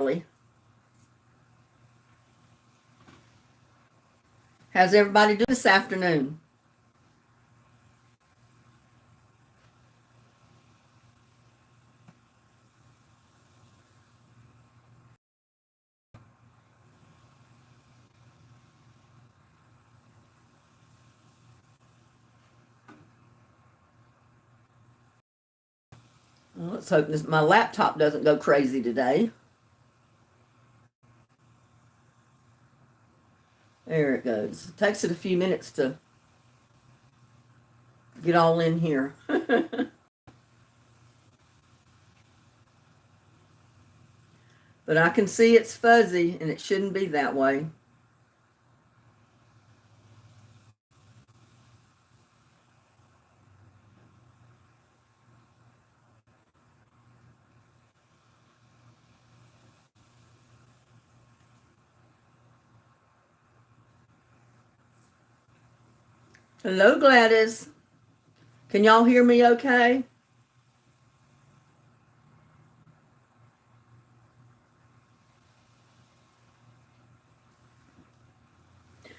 early. How's everybody doing this afternoon? Well, let's hope my laptop doesn't go crazy today. There it goes. It takes it a few minutes to get all in here. But I can see it's fuzzy, and it shouldn't be that way. Hello, Gladys. Can y'all hear me okay?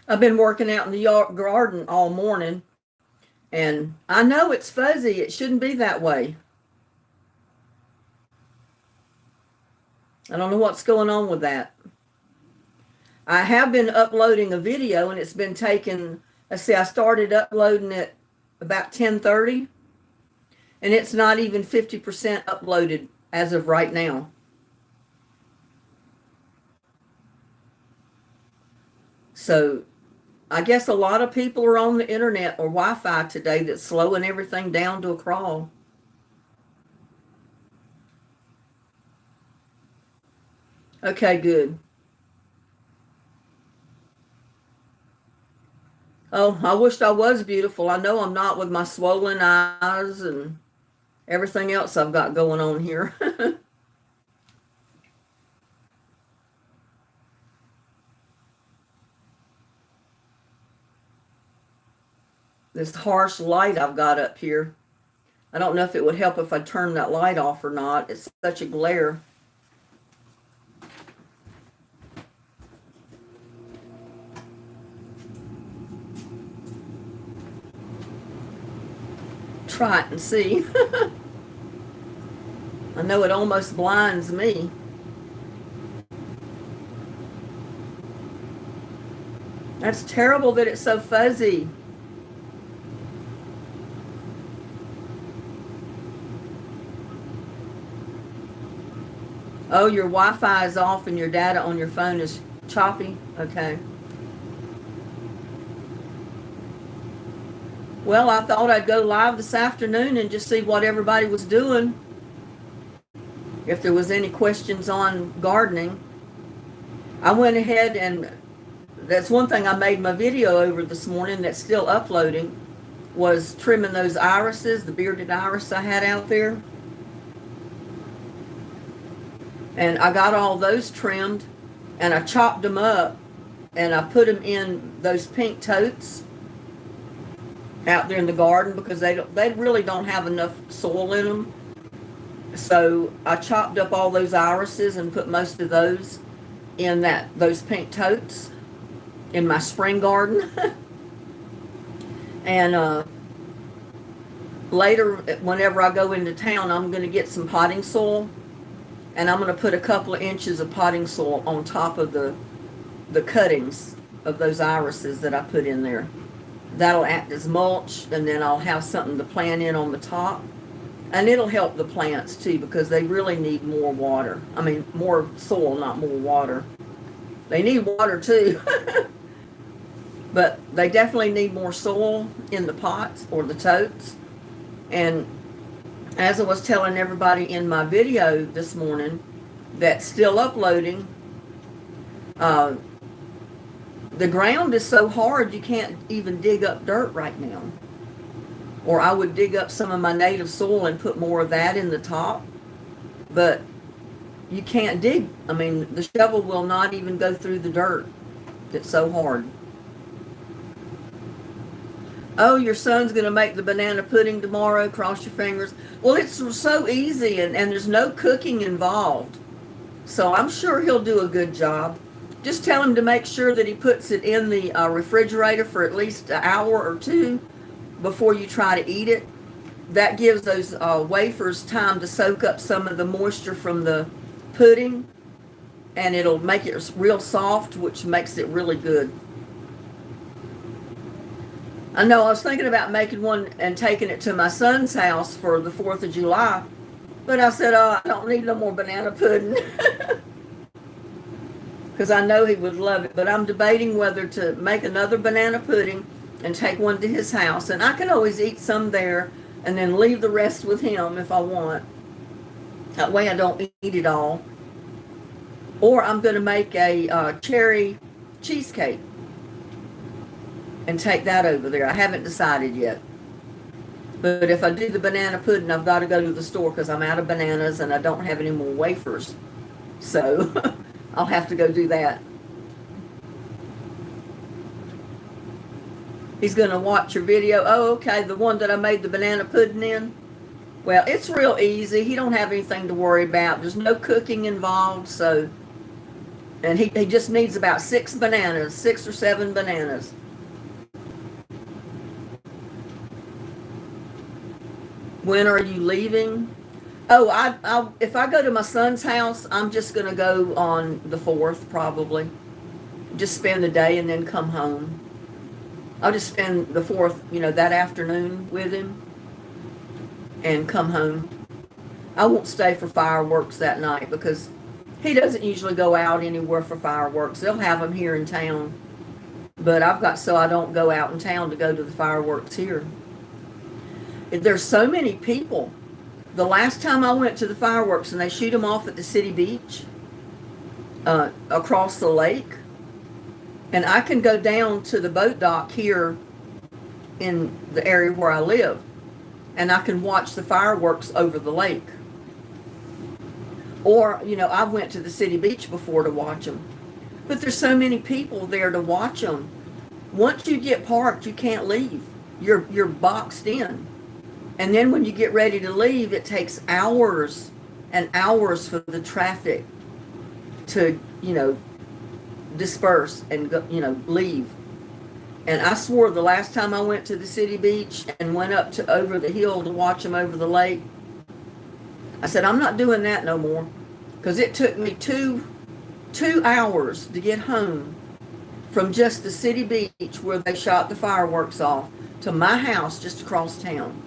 I've been working out in the garden all morning, and I know it's fuzzy. It shouldn't be that way. I don't know what's going on with that. I have been uploading a video, and it's been taking, let's see, I started uploading it about 10:30, and it's not even 50% uploaded as of right now. So I guess a lot of people are on the internet or Wi-Fi today that's slowing everything down to a crawl. Okay, good. Oh, I wished I was beautiful. I know I'm not with my swollen eyes and everything else I've got going on here. This harsh light I've got up here. I don't know if it would help if I turned that light off or not. It's such a glare. Try it and see. I know it almost blinds me. That's terrible that it's so fuzzy. Oh, your Wi-Fi is off and your data on your phone is choppy? Okay. Well, I thought I'd go live this afternoon and just see what everybody was doing. If there was any questions on gardening. I went ahead and that's one thing I made my video over this morning that's still uploading, was trimming those irises, the bearded iris I had out there. And I got all those trimmed, and I chopped them up, and I put them in those pink totes out there in the garden because they really don't have enough soil in them. So I chopped up all those irises and put most of those in those pink totes in my spring garden. And later, whenever I go into town, I'm going to get some potting soil, and I'm going to put a couple of inches of potting soil on top of the cuttings of those irises that I put in there. That'll act as mulch, and then I'll have something to plant in on the top. And it'll help the plants too, because they really need more water. I mean, more soil, not more water. They need water too. But they definitely need more soil in the pots or the totes. And as I was telling everybody in my video this morning that's still uploading, the ground is so hard you can't even dig up dirt right now. Or I would dig up some of my native soil and put more of that in the top. But you can't dig. I mean, the shovel will not even go through the dirt. It's so hard. Oh, your son's going to make the banana pudding tomorrow. Cross your fingers. Well, it's so easy, and there's no cooking involved. So I'm sure he'll do a good job. Just tell him to make sure that he puts it in the refrigerator for at least an hour or two before you try to eat it. That gives those wafers time to soak up some of the moisture from the pudding, and it'll make it real soft, which makes it really good. I know I was thinking about making one and taking it to my son's house for the 4th of July, but I said, oh, I don't need no more banana pudding because I know he would love it. But I'm debating whether to make another banana pudding and take one to his house, and I can always eat some there and then leave the rest with him if I want. That way I don't eat it all. Or I'm going to make a cherry cheesecake and take that over there. I haven't decided yet. But if I do the banana pudding, I've got to go to the store because I'm out of bananas and I don't have any more wafers. So I'll have to go do that. He's going to watch your video. Oh, okay, the one that I made the banana pudding in. Well, it's real easy. He don't have anything to worry about. There's no cooking involved, so... And he just needs about 6 bananas, 6 or 7 bananas. When are you leaving? Oh, if I go to my son's house, I'm just going to go on the 4th, probably. Just spend the day and then come home. I'll just spend the 4th, that afternoon with him and come home. I won't stay for fireworks that night because he doesn't usually go out anywhere for fireworks. They'll have them here in town. But I don't go out in town to go to the fireworks here. There's so many people. The last time I went to the fireworks and they shoot them off at the city beach, across the lake, and I can go down to the boat dock here in the area where I live, and I can watch the fireworks over the lake. Or, I went to the city beach before to watch them. But there's so many people there to watch them. Once you get parked, you can't leave. You're boxed in. And then when you get ready to leave, it takes hours and hours for the traffic to, disperse and go, leave. And I swore the last time I went to the city beach and went up to over the hill to watch them over the lake, I said, I'm not doing that no more. Because it took me two hours to get home from just the city beach where they shot the fireworks off to my house just across town.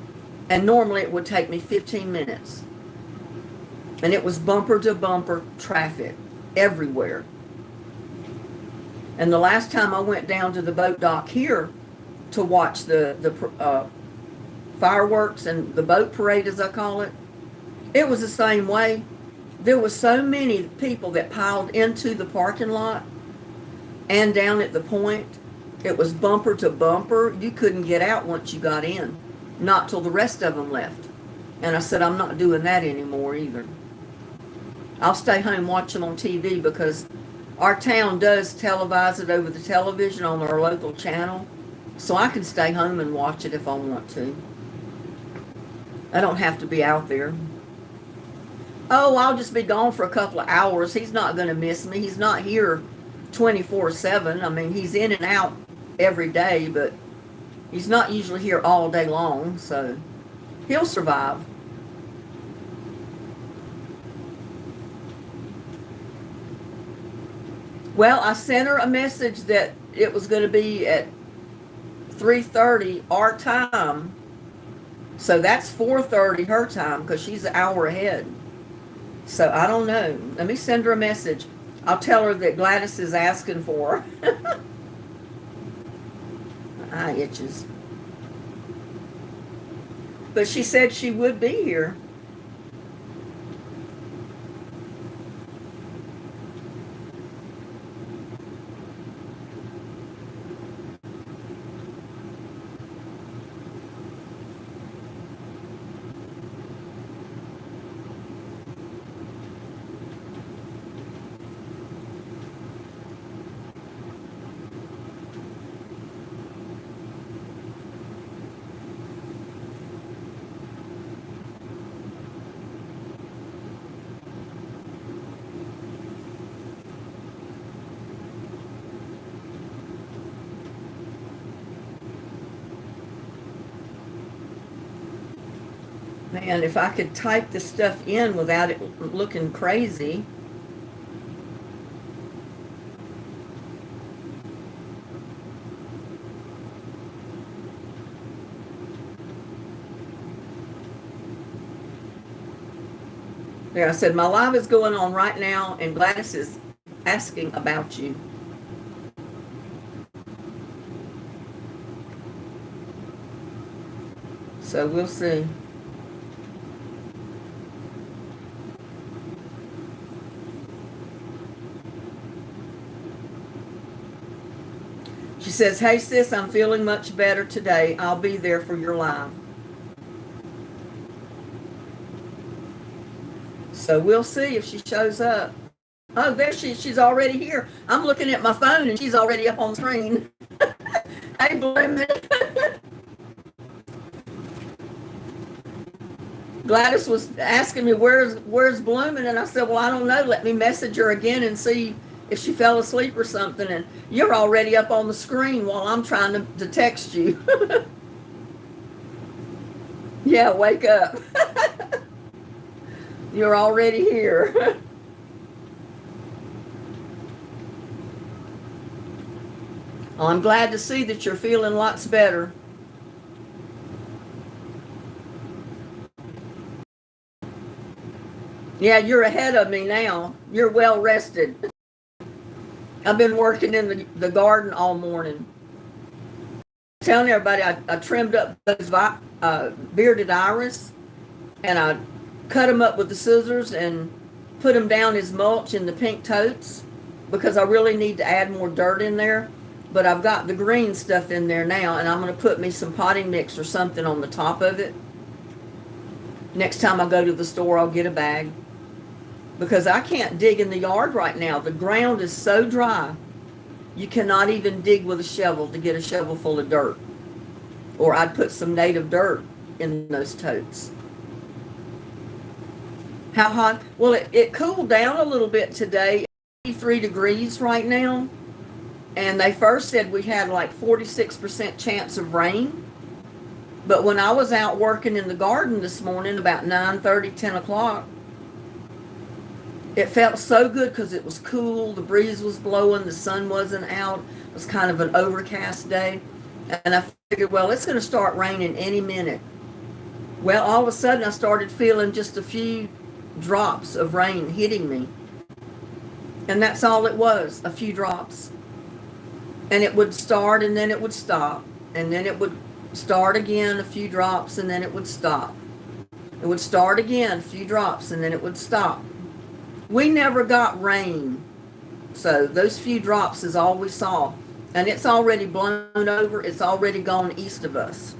And normally it would take me 15 minutes. And it was bumper to bumper traffic everywhere. And the last time I went down to the boat dock here to watch the fireworks and the boat parade, as I call it, it was the same way. There were so many people that piled into the parking lot and down at the point. It was bumper to bumper. You couldn't get out once you got in. Not till the rest of them left. And I said, I'm not doing that anymore either. I'll stay home, watch them on TV because our town does televise it over the television on our local channel. So I can stay home and watch it if I want to. I don't have to be out there. Oh, I'll just be gone for a couple of hours. He's not going to miss me. He's not here 24/7. I mean, he's in and out every day, but he's not usually here all day long, so he'll survive. Well, I sent her a message that it was going to be at 3:30 our time. So that's 4:30 her time because she's an hour ahead. So I don't know. Let me send her a message. I'll tell her that Gladys is asking for her. My eye itches. But she said she would be here. Man, if I could type this stuff in without it looking crazy. There, I said, my live is going on right now, and Gladys is asking about you. So we'll see. She says, hey sis, I'm feeling much better today. I'll be there for your live. So we'll see if she shows up. Oh, there she's already here. I'm looking at my phone and she's already up on the screen. Hey, Blooming. Gladys was asking me, where's Blooming? And I said, well, I don't know. Let me message her again and see if she fell asleep or something. And you're already up on the screen while I'm trying to text you. Yeah, wake up. You're already here. Well, I'm glad to see that you're feeling lots better. Yeah, you're ahead of me now. You're well rested. I've been working in the garden all morning. Telling everybody I trimmed up those bearded iris, and I cut them up with the scissors and put them down as mulch in the pink totes because I really need to add more dirt in there. But I've got the green stuff in there now, and I'm going to put me some potting mix or something on the top of it. Next time I go to the store, I'll get a bag because I can't dig in the yard right now. The ground is so dry. You cannot even dig with a shovel to get a shovel full of dirt. Or I'd put some native dirt in those totes. How hot? Well, it cooled down a little bit today. 83 degrees right now. And they first said we had like 46% chance of rain. But when I was out working in the garden this morning about 9:30, 10 o'clock, it felt so good because it was cool. The breeze was blowing. The sun wasn't out. It was kind of an overcast day. And I figured, well, it's going to start raining any minute. Well, all of a sudden I started feeling just a few drops of rain hitting me. And that's all it was, a few drops. And it would start and then it would stop. And then it would start again, a few drops, and then it would stop. It would start again, a few drops, and then it would stop. We never got rain. So those few drops is all we saw. And it's already blown over. It's already gone east of us.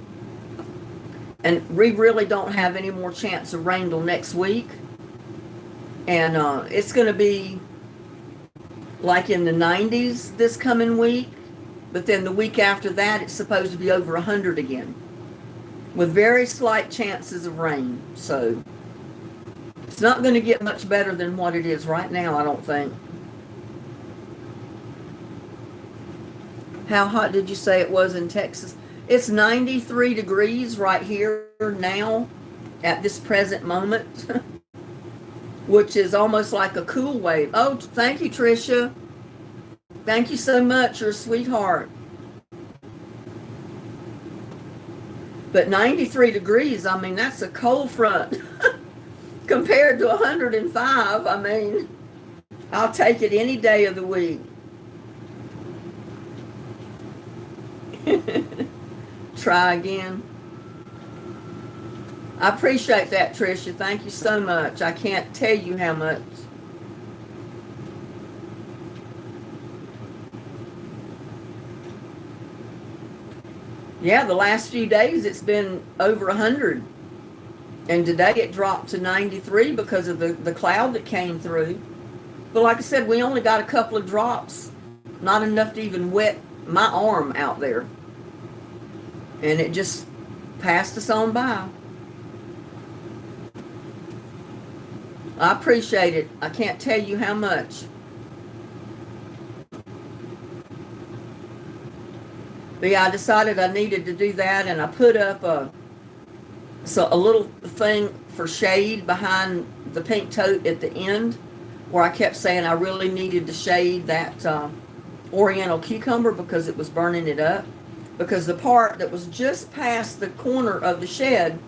And we really don't have any more chance of rain till next week. And it's going to be like in the 90s this coming week. But then the week after that, it's supposed to be over 100 again. With very slight chances of rain. So it's not going to get much better than what it is right now, I don't think. How hot did you say it was in Texas? It's 93 degrees right here now at this present moment, which is almost like a cool wave. Oh, thank you, Tricia. Thank you so much. You're a sweetheart. But 93 degrees, I mean, that's a cold front. Compared to 105, I mean, I'll take it any day of the week. Try again. I appreciate that, Tricia. Thank you so much. I can't tell you how much. Yeah, the last few days it's been over 100. And today it dropped to 93 because of the cloud that came through. But like I said, we only got a couple of drops. Not enough to even wet my arm out there. And it just passed us on by. I appreciate it. I can't tell you how much. But yeah, I decided I needed to do that, and I put up So a little thing for shade behind the pink tote at the end, where I kept saying I really needed to shade that oriental cucumber because it was burning it up. Because the part that was just past the corner of the shed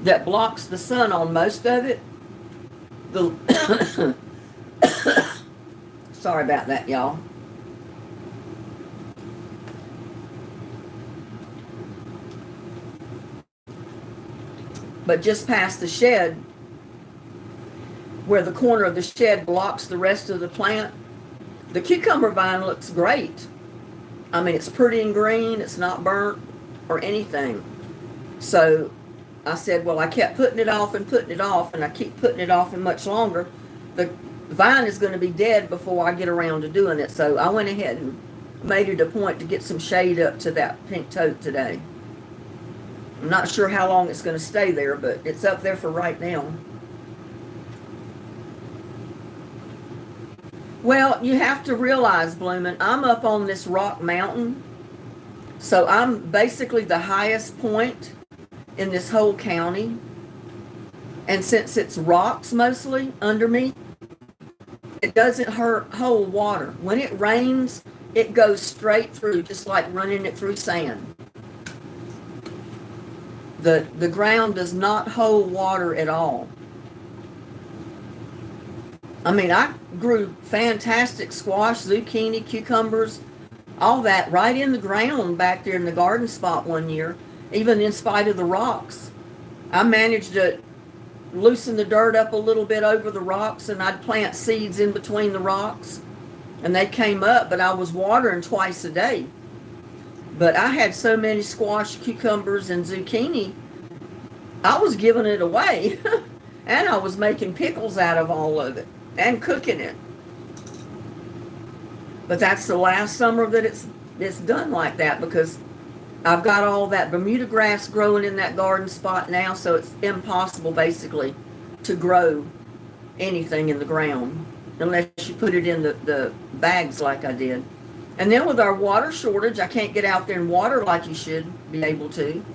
that blocks the sun on most of it, the sorry about that, y'all. But just past the shed, where the corner of the shed blocks the rest of the plant, the cucumber vine looks great. I mean, it's pretty and green. It's not burnt or anything. So I said, well, I kept putting it off and putting it off, and I keep putting it off and much longer. The vine is going to be dead before I get around to doing it. So I went ahead and made it a point to get some shade up to that pink tote today. I'm not sure how long it's going to stay there, but it's up there for right now. Well, you have to realize, Bloomin', I'm up on this rock mountain. So I'm basically the highest point in this whole county. And since it's rocks mostly under me, it doesn't hold water. When it rains, it goes straight through, just like running it through sand. The ground does not hold water at all. I mean, I grew fantastic squash, zucchini, cucumbers, all that right in the ground back there in the garden spot one year, even in spite of the rocks. I managed to loosen the dirt up a little bit over the rocks, and I'd plant seeds in between the rocks, and they came up, but I was watering twice a day. But I had so many squash, cucumbers, and zucchini, I was giving it away. And I was making pickles out of all of it and cooking it. But that's the last summer that it's done like that, because I've got all that Bermuda grass growing in that garden spot now, so it's impossible basically to grow anything in the ground unless you put it in the bags like I did. And then with our water shortage, I can't get out there and water like you should be able to.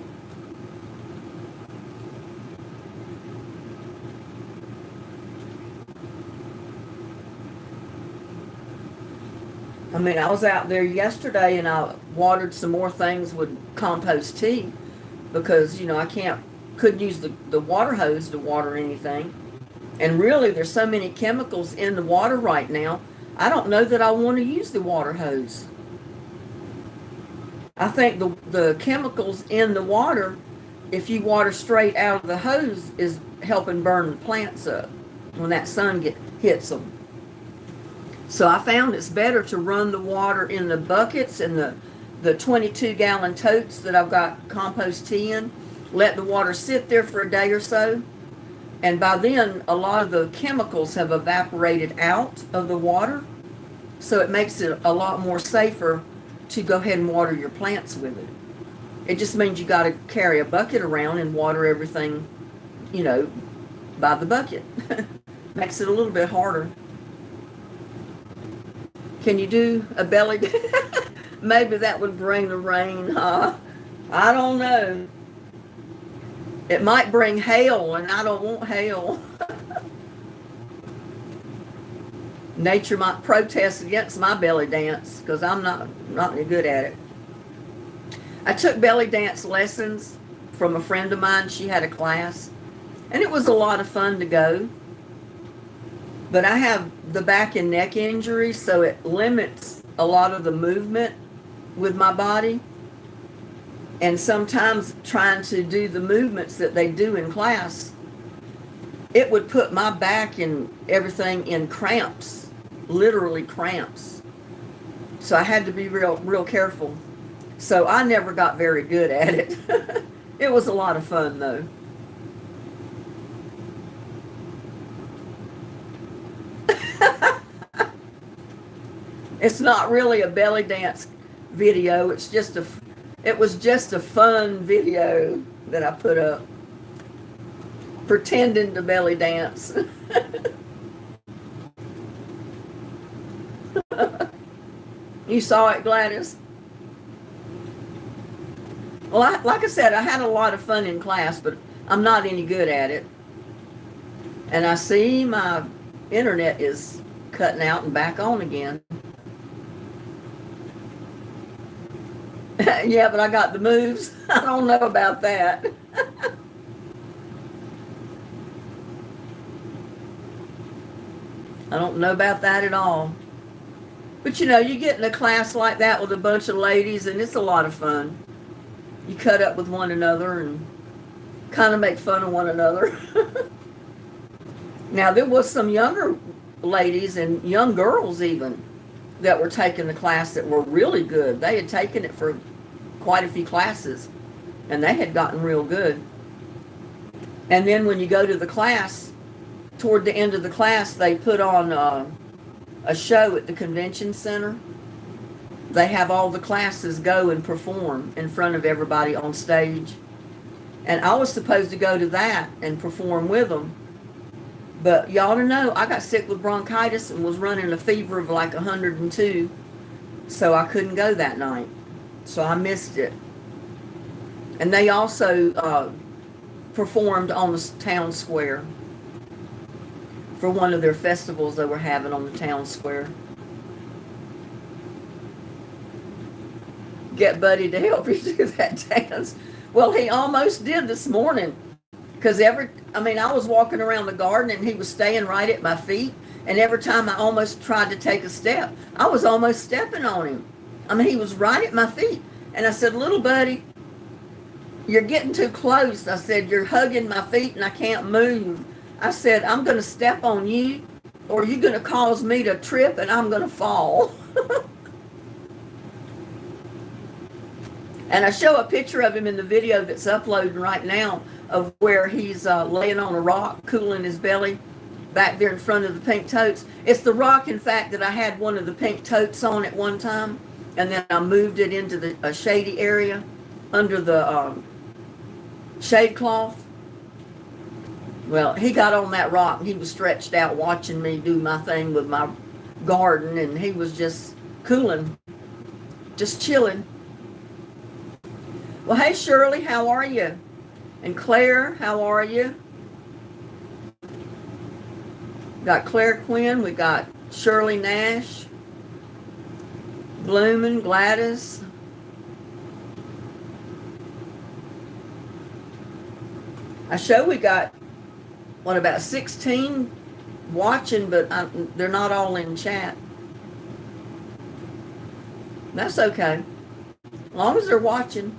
I mean, I was out there yesterday and I watered some more things with compost tea because, you know, couldn't use the water hose to water anything. And really, there's so many chemicals in the water right now, I don't know that I want to use the water hose. I think the chemicals in the water, if you water straight out of the hose, is helping burn the plants up when that sun hits them. So I found it's better to run the water in the buckets and the 22-gallon totes that I've got compost tea in. Let the water sit there for a day or so. And by then, a lot of the chemicals have evaporated out of the water. So it makes it a lot more safer to go ahead and water your plants with it. It just means you got to carry a bucket around and water everything, you know, by the bucket. Makes it a little bit harder. Can you do a belly dance? Maybe that would bring the rain, huh? I don't know. It might bring hail, and I don't want hail. Nature might protest against my belly dance because I'm not any good at it. I took belly dance lessons from a friend of mine. She had a class, and it was a lot of fun to go. But I have the back and neck injury, so it limits a lot of the movement with my body. And sometimes trying to do the movements that they do in class, it would put my back and everything in cramps, literally cramps. So I had to be real careful. So I never got very good at it. It was a lot of fun though. It's not really a belly dance video. It was just a fun video that I put up, pretending to belly dance. You saw it, Gladys? Well, like I said, I had a lot of fun in class, but I'm not any good at it. And I see my internet is cutting out and back on again. Yeah, but I got the moves. I don't know about that. I don't know about that at all. But you know, you get in a class like that with a bunch of ladies, and it's a lot of fun. You cut up with one another and kind of make fun of one another. Now, there was some younger ladies and young girls even that were taking the class that were really good. They had taken it for quite a few classes, and they had gotten real good. And then when you go to the class, toward the end of the class, they put on a show at the convention center. They have all the classes go and perform in front of everybody on stage. And I was supposed to go to that and perform with them. But y'all to know, I got sick with bronchitis and was running a fever of like 102. So I couldn't go that night. So I missed it. And they also performed on the town square for one of their festivals they were having on the town square. Get Buddy to help you do that dance. Well, he almost did this morning. Because I was walking around the garden and he was staying right at my feet. And every time I almost tried to take a step, I was almost stepping on him. I mean, he was right at my feet. And I said, little buddy, you're getting too close. I said, you're hugging my feet and I can't move. I said, I'm going to step on you or you're going to cause me to trip and I'm going to fall. And I show a picture of him in the video that's uploading right now of where he's laying on a rock, cooling his belly back there in front of the pink totes. It's the rock, in fact, that I had one of the pink totes on at one time, and then I moved it into a shady area under the shade cloth. Well, he got on that rock and he was stretched out watching me do my thing with my garden, and he was just cooling, just chilling. Well, hey, Shirley, how are you? And Claire, how are you? Got Claire Quinn, we got Shirley Nash, Bloomin', Gladys. I show we got, about 16 watching, but they're not all in chat. That's okay. As long as they're watching.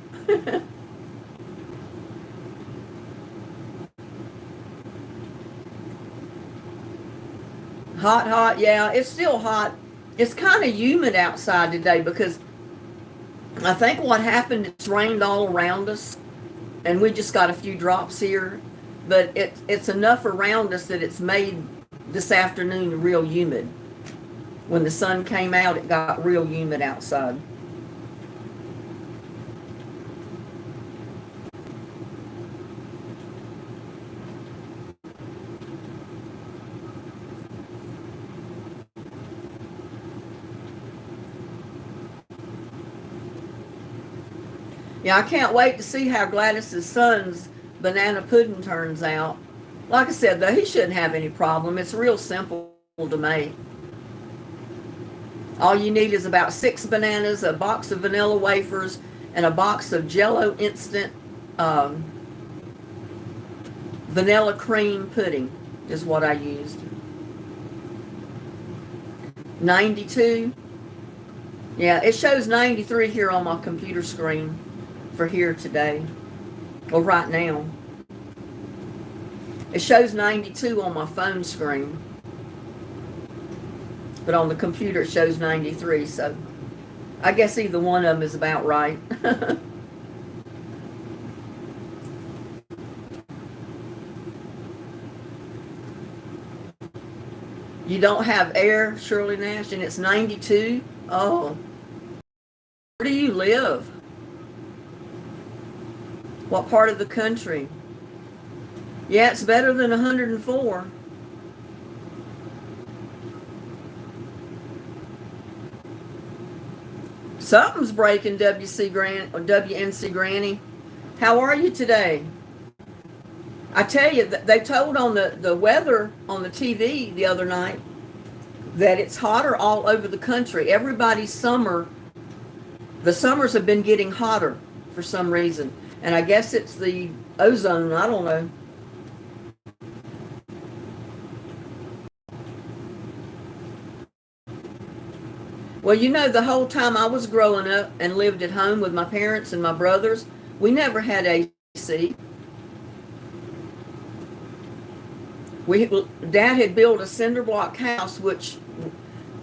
Hot, yeah, it's still hot. It's kind of humid outside today because I think what happened, it's rained all around us and we just got a few drops here, but it's enough around us that it's made this afternoon real humid. When the sun came out, it got real humid outside. Yeah, I can't wait to see how Gladys's son's banana pudding turns out. Like I said, though, he shouldn't have any problem. It's real simple to make. All you need is about 6 bananas, a box of vanilla wafers, and a box of Jell-O instant vanilla cream pudding is what I used. 92. Yeah, it shows 93 here on my computer screen for here today. Well, right now. It shows 92 on my phone screen. But on the computer it shows 93, so I guess either one of them is about right. You don't have air, Shirley Nash, and it's 92? Oh. Where do you live? What part of the country? Yeah, it's better than 104. Something's breaking, WNC Granny. How are you today? I tell you, they told on the weather on the TV the other night that it's hotter all over the country. Everybody's the summers have been getting hotter for some reason. And I guess it's the ozone, I don't know. Well, you know, the whole time I was growing up and lived at home with my parents and my brothers, we never had AC. Dad had built a cinder block house, which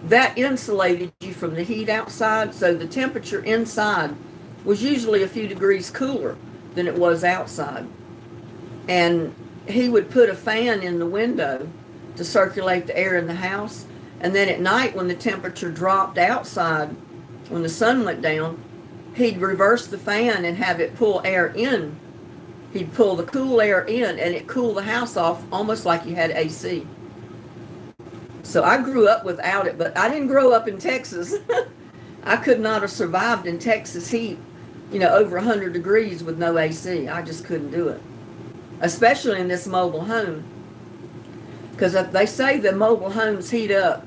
that insulated you from the heat outside, so the temperature inside was usually a few degrees cooler than it was outside. And he would put a fan in the window to circulate the air in the house. And then at night, when the temperature dropped outside, when the sun went down, he'd reverse the fan and have it pull air in. He'd pull the cool air in, and it cooled the house off almost like you had AC. So I grew up without it, but I didn't grow up in Texas. I could not have survived in Texas heat, over 100 degrees with no AC. I just couldn't do it, especially in this mobile home. Because they say the mobile homes heat up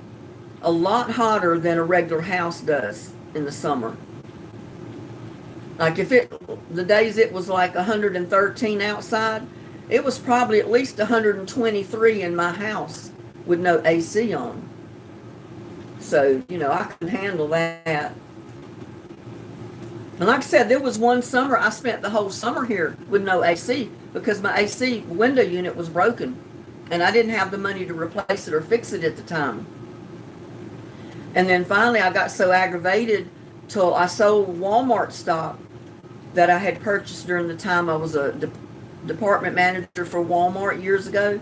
a lot hotter than a regular house does in the summer. Like the days it was like 113 outside, it was probably at least 123 in my house with no AC on. So, I can handle that. And like I said, there was one summer I spent the whole summer here with no AC because my AC window unit was broken and I didn't have the money to replace it or fix it at the time. And then finally I got so aggravated till I sold Walmart stock that I had purchased during the time I was a department manager for Walmart years ago.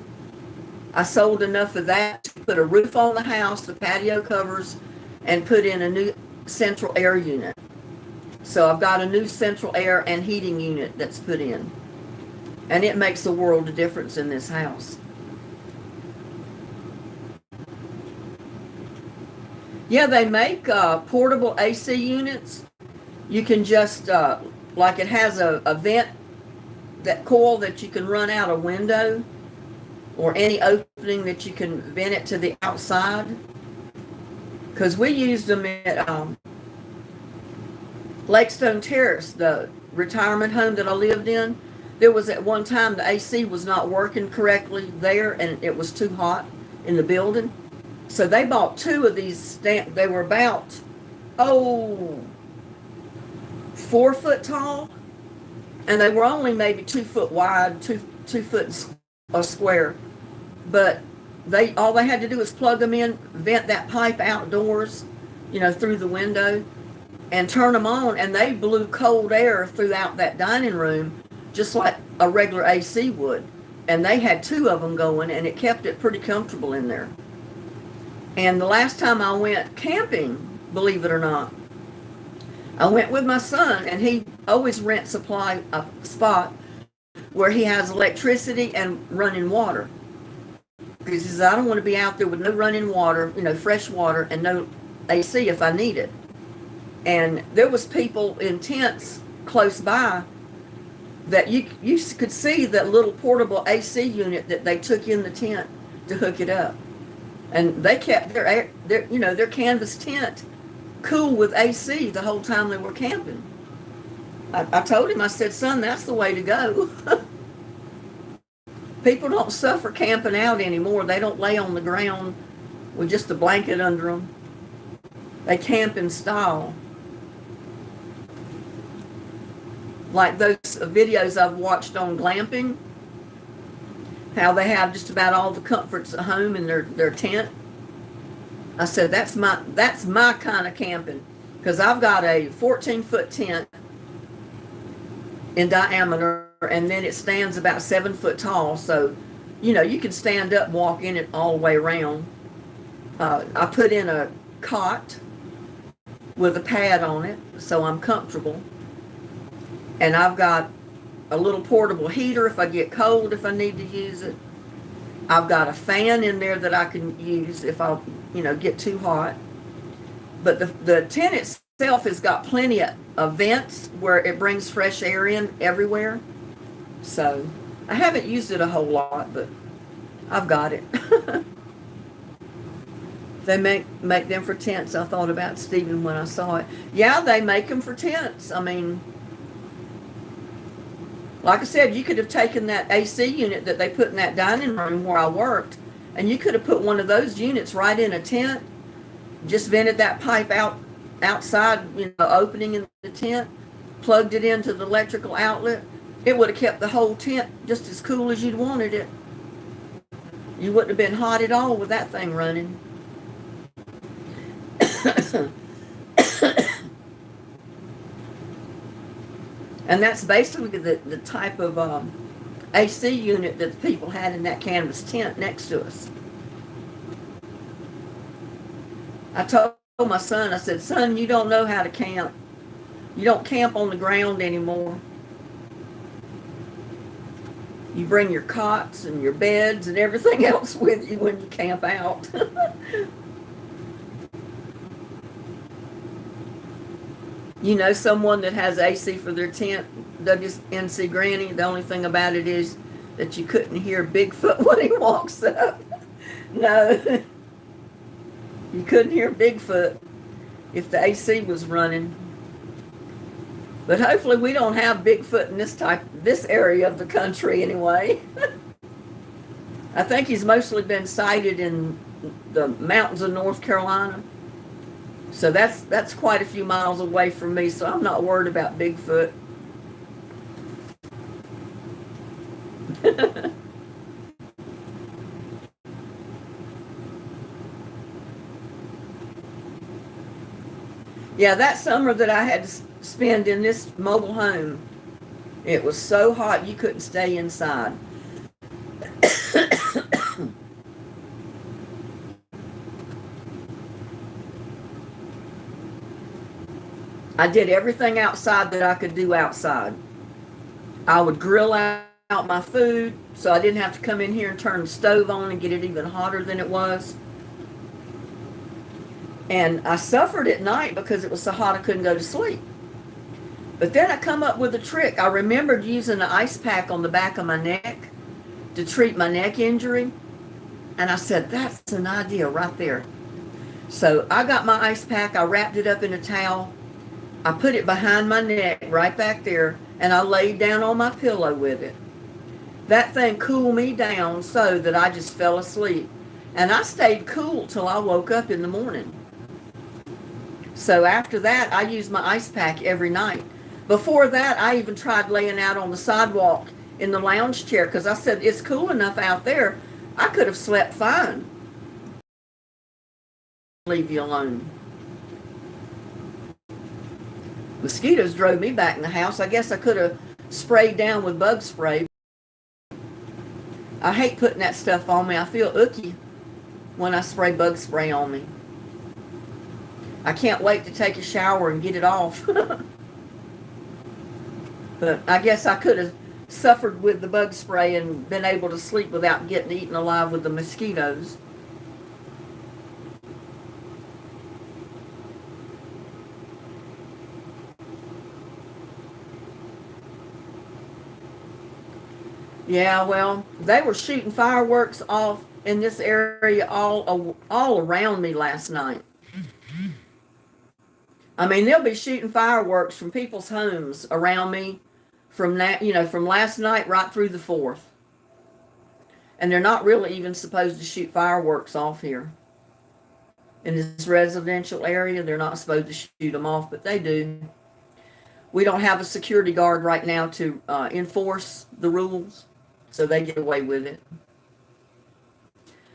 I sold enough of that to put a roof on the house, the patio covers, and put in a new central air unit. So I've got a new central air and heating unit that's put in. And it makes a world of difference in this house. Yeah, they make portable AC units. You can just, it has a vent, that coil that you can run out a window or any opening that you can vent it to the outside. Because we used them at Lakestone Terrace, the retirement home that I lived in. There was at one time the AC was not working correctly there and it was too hot in the building. So they bought two of these, they were about, 4 foot tall, and they were only maybe 2 foot wide, 2 foot a square. But all they had to do was plug them in, vent that pipe outdoors, through the window, and turn them on, and they blew cold air throughout that dining room, just like a regular AC would. And they had 2 of them going, and it kept it pretty comfortable in there. And the last time I went camping, believe it or not, I went with my son, and he always rents a spot where he has electricity and running water. Because he says, I don't want to be out there with no running water, fresh water, and no AC if I need it. And there was people in tents close by that you could see that little portable AC unit that they took in the tent to hook it up. And they kept their canvas tent cool with AC the whole time they were camping. I told him, I said, son, that's the way to go. People don't suffer camping out anymore. They don't lay on the ground with just a blanket under them. They camp in style. Like those videos I've watched on glamping, how they have just about all the comforts at home in their tent. I said, that's my kind of camping, because I've got a 14-foot tent in diameter, and then it stands about 7 foot tall. So, you can stand up and walk in it all the way around. I put in a cot with a pad on it, so I'm comfortable. And I've got a little portable heater if I get cold, if I need to use it. I've got a fan in there that I can use if I, get too hot. But the tent itself has got plenty of vents where it brings fresh air in everywhere. So I haven't used it a whole lot, but I've got it. They make them for tents. I thought about Stephen when I saw it. Yeah, they make them for tents. I mean, like I said, you could have taken that AC unit that they put in that dining room where I worked, and you could have put one of those units right in a tent, just vented that pipe outside, opening in the tent, plugged it into the electrical outlet. It would have kept the whole tent just as cool as you'd wanted it. You wouldn't have been hot at all with that thing running. And that's basically the type of AC unit that the people had in that canvas tent next to us. I told my son, I said, son, you don't know how to camp. You don't camp on the ground anymore. You bring your cots and your beds and everything else with you when you camp out. You know someone that has AC for their tent, WNC Granny, the only thing about it is that you couldn't hear Bigfoot when he walks up. No, you couldn't hear Bigfoot if the AC was running. But hopefully we don't have Bigfoot in this area of the country anyway. I think he's mostly been sighted in the mountains of North Carolina. So that's quite a few miles away from me, so I'm not worried about Bigfoot. Yeah, that summer that I had to spend in this mobile home, it was so hot you couldn't stay inside. I did everything outside that I could do outside. I would grill out my food so I didn't have to come in here and turn the stove on and get it even hotter than it was. And I suffered at night because it was so hot I couldn't go to sleep. But then I come up with a trick. I remembered using an ice pack on the back of my neck to treat my neck injury. And I said, that's an idea right there. So I got my ice pack, I wrapped it up in a towel, I put it behind my neck right back there, and I laid down on my pillow with it. That thing cooled me down so that I just fell asleep. And I stayed cool till I woke up in the morning. So after that, I used my ice pack every night. Before that, I even tried laying out on the sidewalk in the lounge chair because I said, it's cool enough out there. I could have slept fine. Leave you alone. Mosquitoes drove me back in the house. I guess I could have sprayed down with bug spray. I hate putting that stuff on me. I feel icky when I spray bug spray on me. I can't wait to take a shower and get it off. But I guess I could have suffered with the bug spray and been able to sleep without getting eaten alive with the mosquitoes. Yeah, well, they were shooting fireworks off in this area all around me last night. I mean, they'll be shooting fireworks from people's homes around me from from last night right through the 4th. And they're not really even supposed to shoot fireworks off here. In this residential area, they're not supposed to shoot them off, but they do. We don't have a security guard right now to enforce the rules. So they get away with it.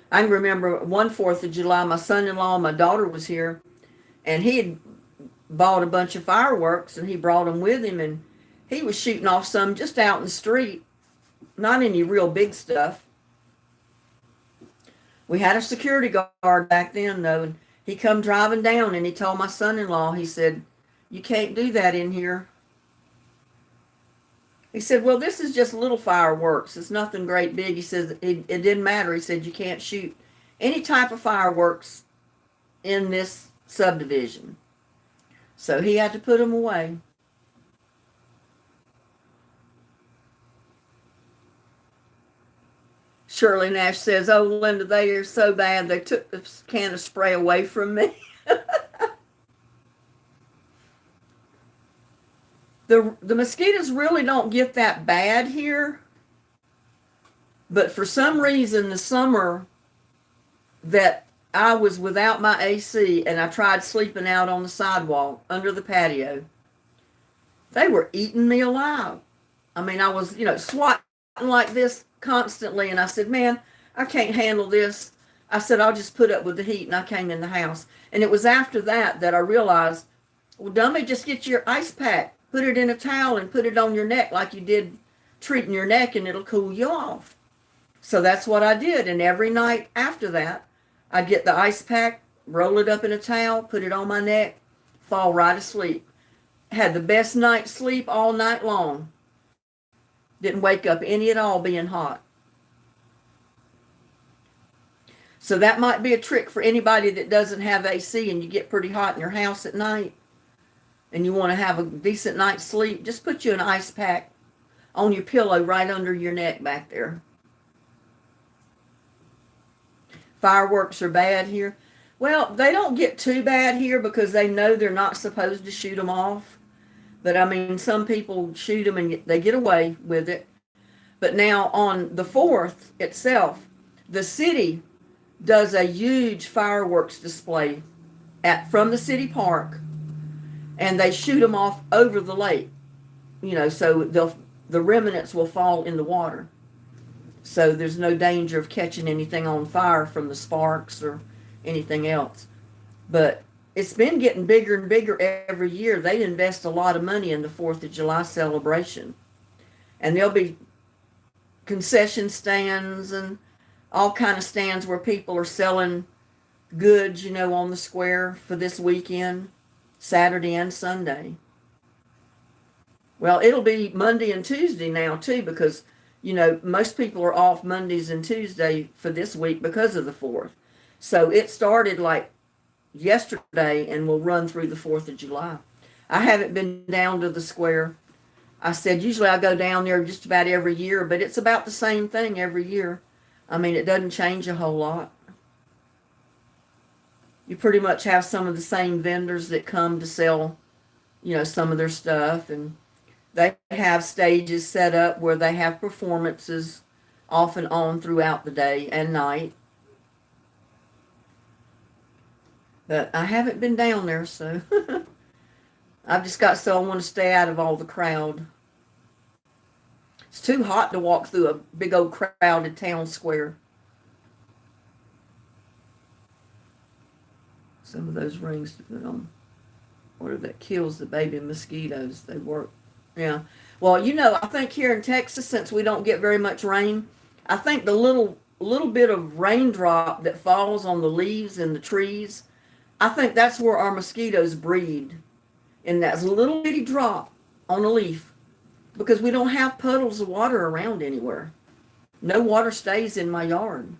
I can remember one 4th of July, my son-in-law and my daughter was here, and he had bought a bunch of fireworks, and he brought them with him, and he was shooting off some just out in the street, not any real big stuff. We had a security guard back then, though, and he come driving down, and he told my son-in-law, he said, you can't do that in here. He said, well, this is just little fireworks. It's nothing great big. He says, it didn't matter. He said, you can't shoot any type of fireworks in this subdivision. So he had to put them away. Shirley Nash says, "Oh, Linda, they are so bad. They took the can of spray away from me." The mosquitoes really don't get that bad here, but for some reason, the summer that I was without my AC and I tried sleeping out on the sidewalk under the patio, they were eating me alive. I mean, I was, swatting like this constantly, and I said, "Man, I can't handle this." I said, "I'll just put up with the heat," and I came in the house. And it was after that that I realized, well, dummy, just get your ice pack, put it in a towel, and put it on your neck like you did treating your neck, and it'll cool you off. So that's what I did. And every night after that, I'd get the ice pack, roll it up in a towel, put it on my neck, fall right asleep. Had the best night's sleep all night long. Didn't wake up any at all being hot. So that might be a trick for anybody that doesn't have AC and you get pretty hot in your house at night and you want to have a decent night's sleep. Just put you an ice pack on your pillow right under your neck back there. Fireworks are bad here. Well, they don't get too bad here because they know they're not supposed to shoot them off. But I mean, some people shoot them and they get away with it. But now on the 4th itself, the city does a huge fireworks display from the city park, and they shoot them off over the lake. So the remnants will fall in the water. So there's no danger of catching anything on fire from the sparks or anything else. But it's been getting bigger and bigger every year. They invest a lot of money in the 4th of July celebration. And there'll be concession stands and all kind of stands where people are selling goods, on the square for this weekend, Saturday and Sunday. Well, it'll be Monday and Tuesday now too, because, most people are off Mondays and Tuesday for this week because of the 4th. So it started like yesterday and will run through the 4th of July. I haven't been down to the square. I said usually I go down there just about every year, but it's about the same thing every year. I mean, it doesn't change a whole lot. You pretty much have some of the same vendors that come to sell, some of their stuff, and they have stages set up where they have performances off and on throughout the day and night. But I haven't been down there, so I've just got so I want to stay out of all the crowd. It's too hot to walk through a big old crowded town square. Some of those rings to put on. Or that kills the baby mosquitoes. They work. Yeah. Well, I think here in Texas, since we don't get very much rain, I think the little bit of raindrop that falls on the leaves and the trees, I think that's where our mosquitoes breed, in that little bitty drop on a leaf, because we don't have puddles of water around anywhere. No water stays in my yard.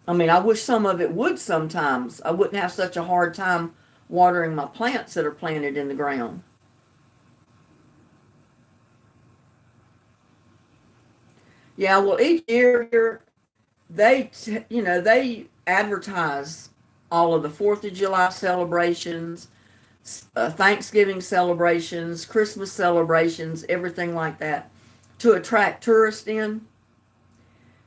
I mean, I wish some of it would sometimes. I wouldn't have such a hard time watering my plants that are planted in the ground. Yeah, well, each year they advertise all of the 4th of July celebrations, Thanksgiving celebrations, Christmas celebrations, everything like that, to attract tourists in.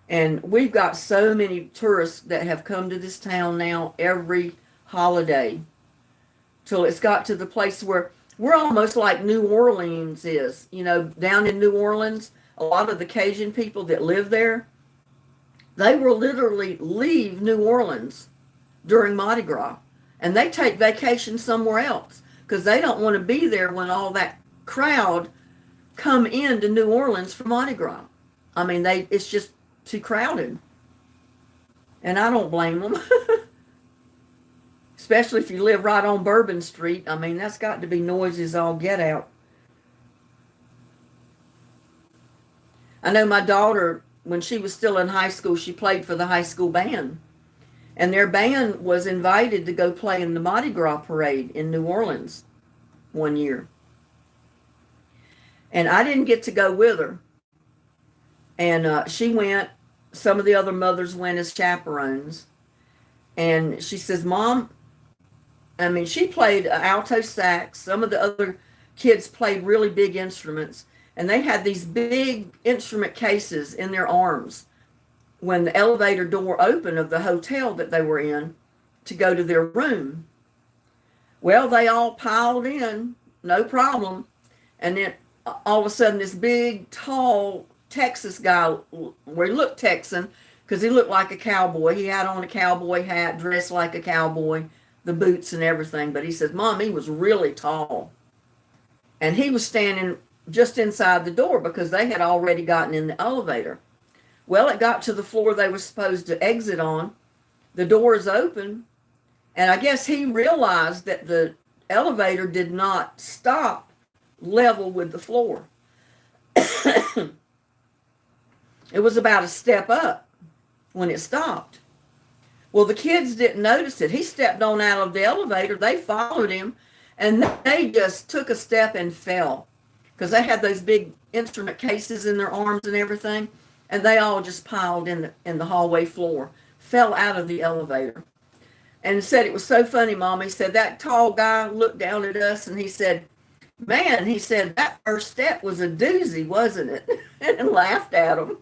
And we've got so many tourists that have come to this town now every holiday, till it's got to the place where we're almost like New Orleans is. Down in New Orleans, a lot of the Cajun people that live there, they will literally leave New Orleans during Mardi Gras, and they take vacation somewhere else because they don't want to be there when all that crowd come into New Orleans for Mardi Gras. I mean, it's just too crowded, and I don't blame them. Especially if you live right on Bourbon Street. I mean, that's got to be noisy as all get out. I know my daughter, when she was still in high school, she played for the high school band. And their band was invited to go play in the Mardi Gras parade in New Orleans one year. And I didn't get to go with her. And she went. Some of the other mothers went as chaperones. And she says, Mom, I mean, she played alto sax. Some of the other kids played really big instruments. And they had these big instrument cases in their arms when the elevator door opened of the hotel that they were in to go to their room. Well, they all piled in, no problem. And then all of a sudden, this big, tall Texas guy, where he looked Texan, because he looked like a cowboy. He had on a cowboy hat, dressed like a cowboy, the boots and everything. But he says, Mom, he was really tall. And he was standing just inside the door because they had already gotten in the elevator. Well, it got to the floor they were supposed to exit on. The door is open. And I guess he realized that the elevator did not stop level with the floor. It was about a step up when it stopped. Well, the kids didn't notice it. He stepped on out of the elevator. They followed him, and they just took a step and fell because they had those big instrument cases in their arms and everything, and they all just piled in the hallway floor, fell out of the elevator. And said it was so funny, Mom. He said that tall guy looked down at us, and he said, man, he said, that first step was a doozy, wasn't it? And laughed at him.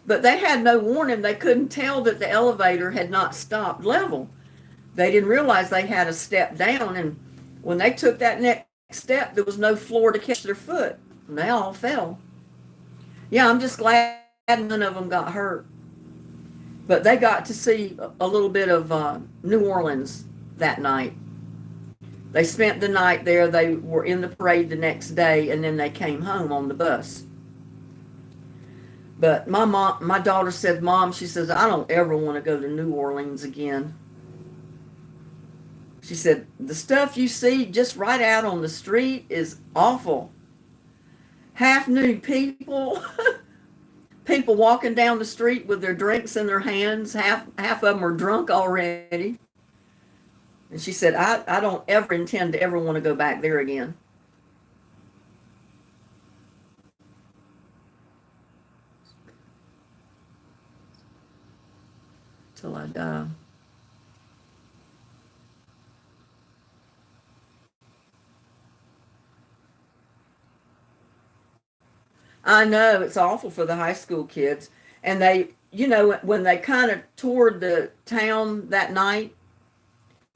But they had no warning. They couldn't tell that the elevator had not stopped level. They didn't realize they had a step down. And when they took that next step, there was no floor to catch their foot. And they all fell. Yeah, I'm just glad none of them got hurt. But they got to see a little bit of New Orleans that night. They spent the night there. They were in the parade the next day, and then they came home on the bus. But my daughter said, Mom, she says, I don't ever want to go to New Orleans again. She said, the stuff you see just right out on the street is awful. Half nude people, people walking down the street with their drinks in their hands. Half of them are drunk already. And she said, I don't ever intend to ever want to go back there again. Till I die. I know, it's awful for the high school kids. And they, when they kind of toured the town that night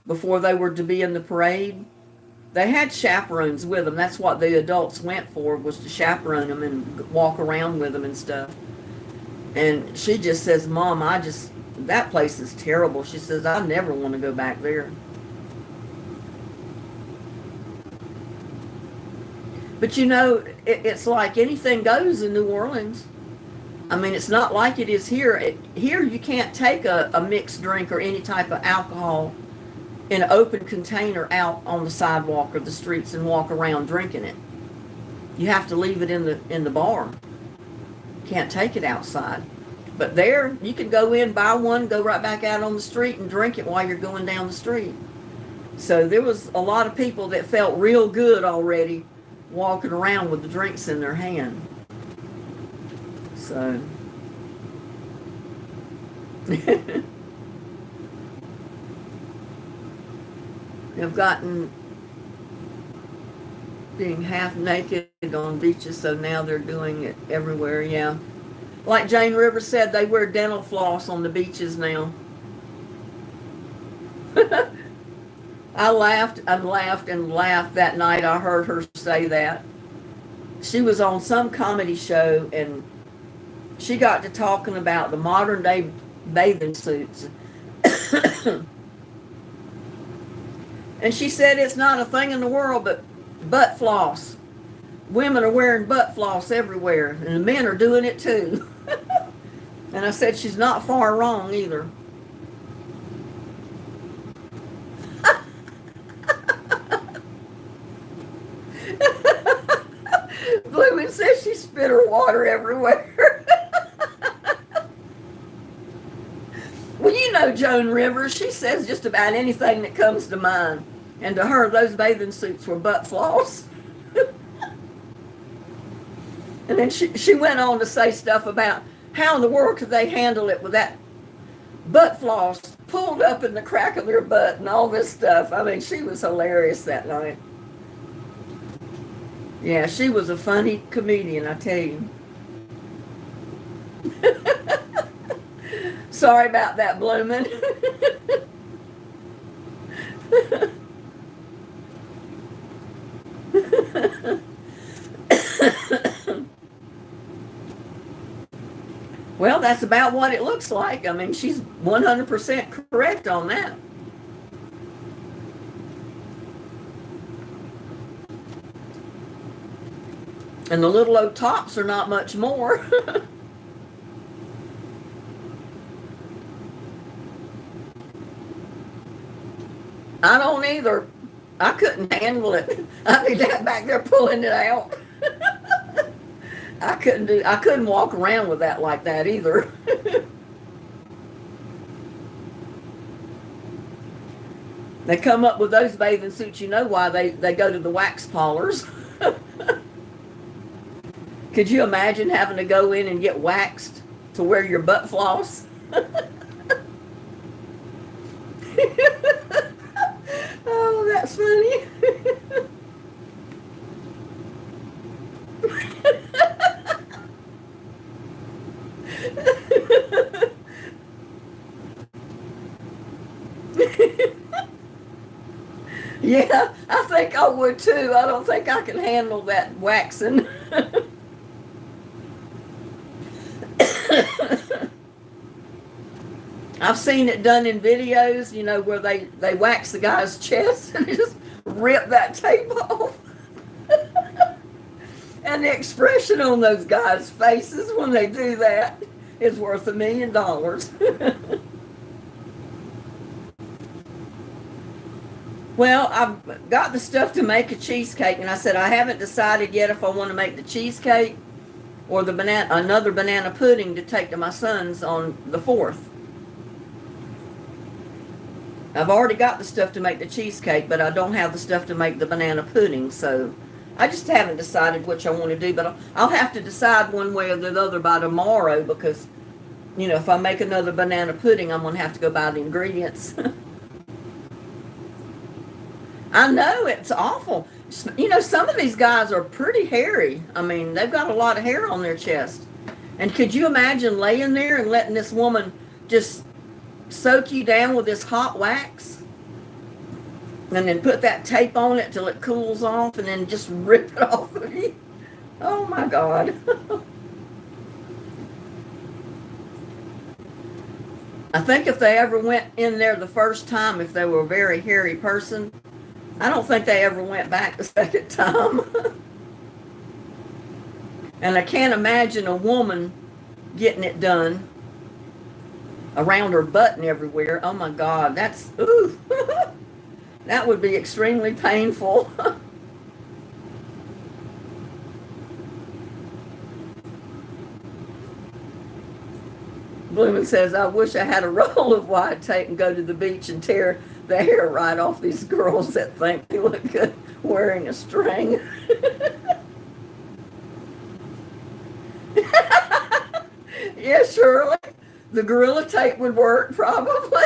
before they were to be in the parade, they had chaperones with them. That's what the adults went for, was to chaperone them and walk around with them and stuff. And she just says, Mom, that place is terrible. She says, I never want to go back there. But it's like anything goes in New Orleans. I mean, it's not like it is here. Here you can't take a mixed drink or any type of alcohol in an open container out on the sidewalk or the streets and walk around drinking it. You have to leave it in the bar. You can't take it outside. But there, you can go in, buy one, go right back out on the street and drink it while you're going down the street. So there was a lot of people that felt real good already walking around with the drinks in their hand. So they've gotten being half naked on beaches, so now they're doing it everywhere. Yeah, like Jane Rivers said, they wear dental floss on the beaches now. I laughed and laughed and laughed that night I heard her say that. She was on some comedy show and she got to talking about the modern day bathing suits. And she said it's not a thing in the world but butt floss. Women are wearing butt floss everywhere, and the men are doing it too. And I said she's not far wrong either. Bloomin' says she spit her water everywhere. Well, know Joan Rivers. She says just about anything that comes to mind. And to her, those bathing suits were butt floss. And then she went on to say stuff about how in the world could they handle it with that butt floss pulled up in the crack of their butt and all this stuff. I mean, she was hilarious that night. Yeah, she was a funny comedian, I tell you. Sorry about that, Bloomin'. Well, that's about what it looks like. I mean, she's 100% correct on that. And the little old tops are not much more. I don't either. I couldn't handle it. I'd be that back there pulling it out. I couldn't walk around with that like that either. They come up with those bathing suits, you know why they go to the wax parlors. Could you imagine having to go in and get waxed to wear your butt floss? Oh, that's funny. Yeah, I think I would too. I don't think I can handle that waxing. I've seen it done in videos, you know, where they wax the guy's chest and just rip that tape off. And the expression on those guys' faces when they do that is worth $1 million. Well, I've got the stuff to make a cheesecake, and I said I haven't decided yet if I want to make the cheesecake or the another banana pudding to take to my son's on the 4th. I've already got the stuff to make the cheesecake, but I don't have the stuff to make the banana pudding, so I just haven't decided which I want to do, but I'll have to decide one way or the other by tomorrow because, you know, if I make another banana pudding, I'm going to have to go buy the ingredients. I know, it's awful. You know, some of these guys are pretty hairy. I mean, they've got a lot of hair on their chest. And could you imagine laying there and letting this woman just soak you down with this hot wax? And then put that tape on it till it cools off and then just rip it off of you? Oh my God. I think if they ever went in there the first time, if they were a very hairy person, I don't think they ever went back the second time. And I can't imagine a woman getting it done around her butt and everywhere. Oh my God, that's, ooh. That would be extremely painful. Bloomin' says, I wish I had a roll of white tape and go to the beach and tear the hair right off these girls that think they look good wearing a string. Yeah, Shirley. The Gorilla Tape would work, probably.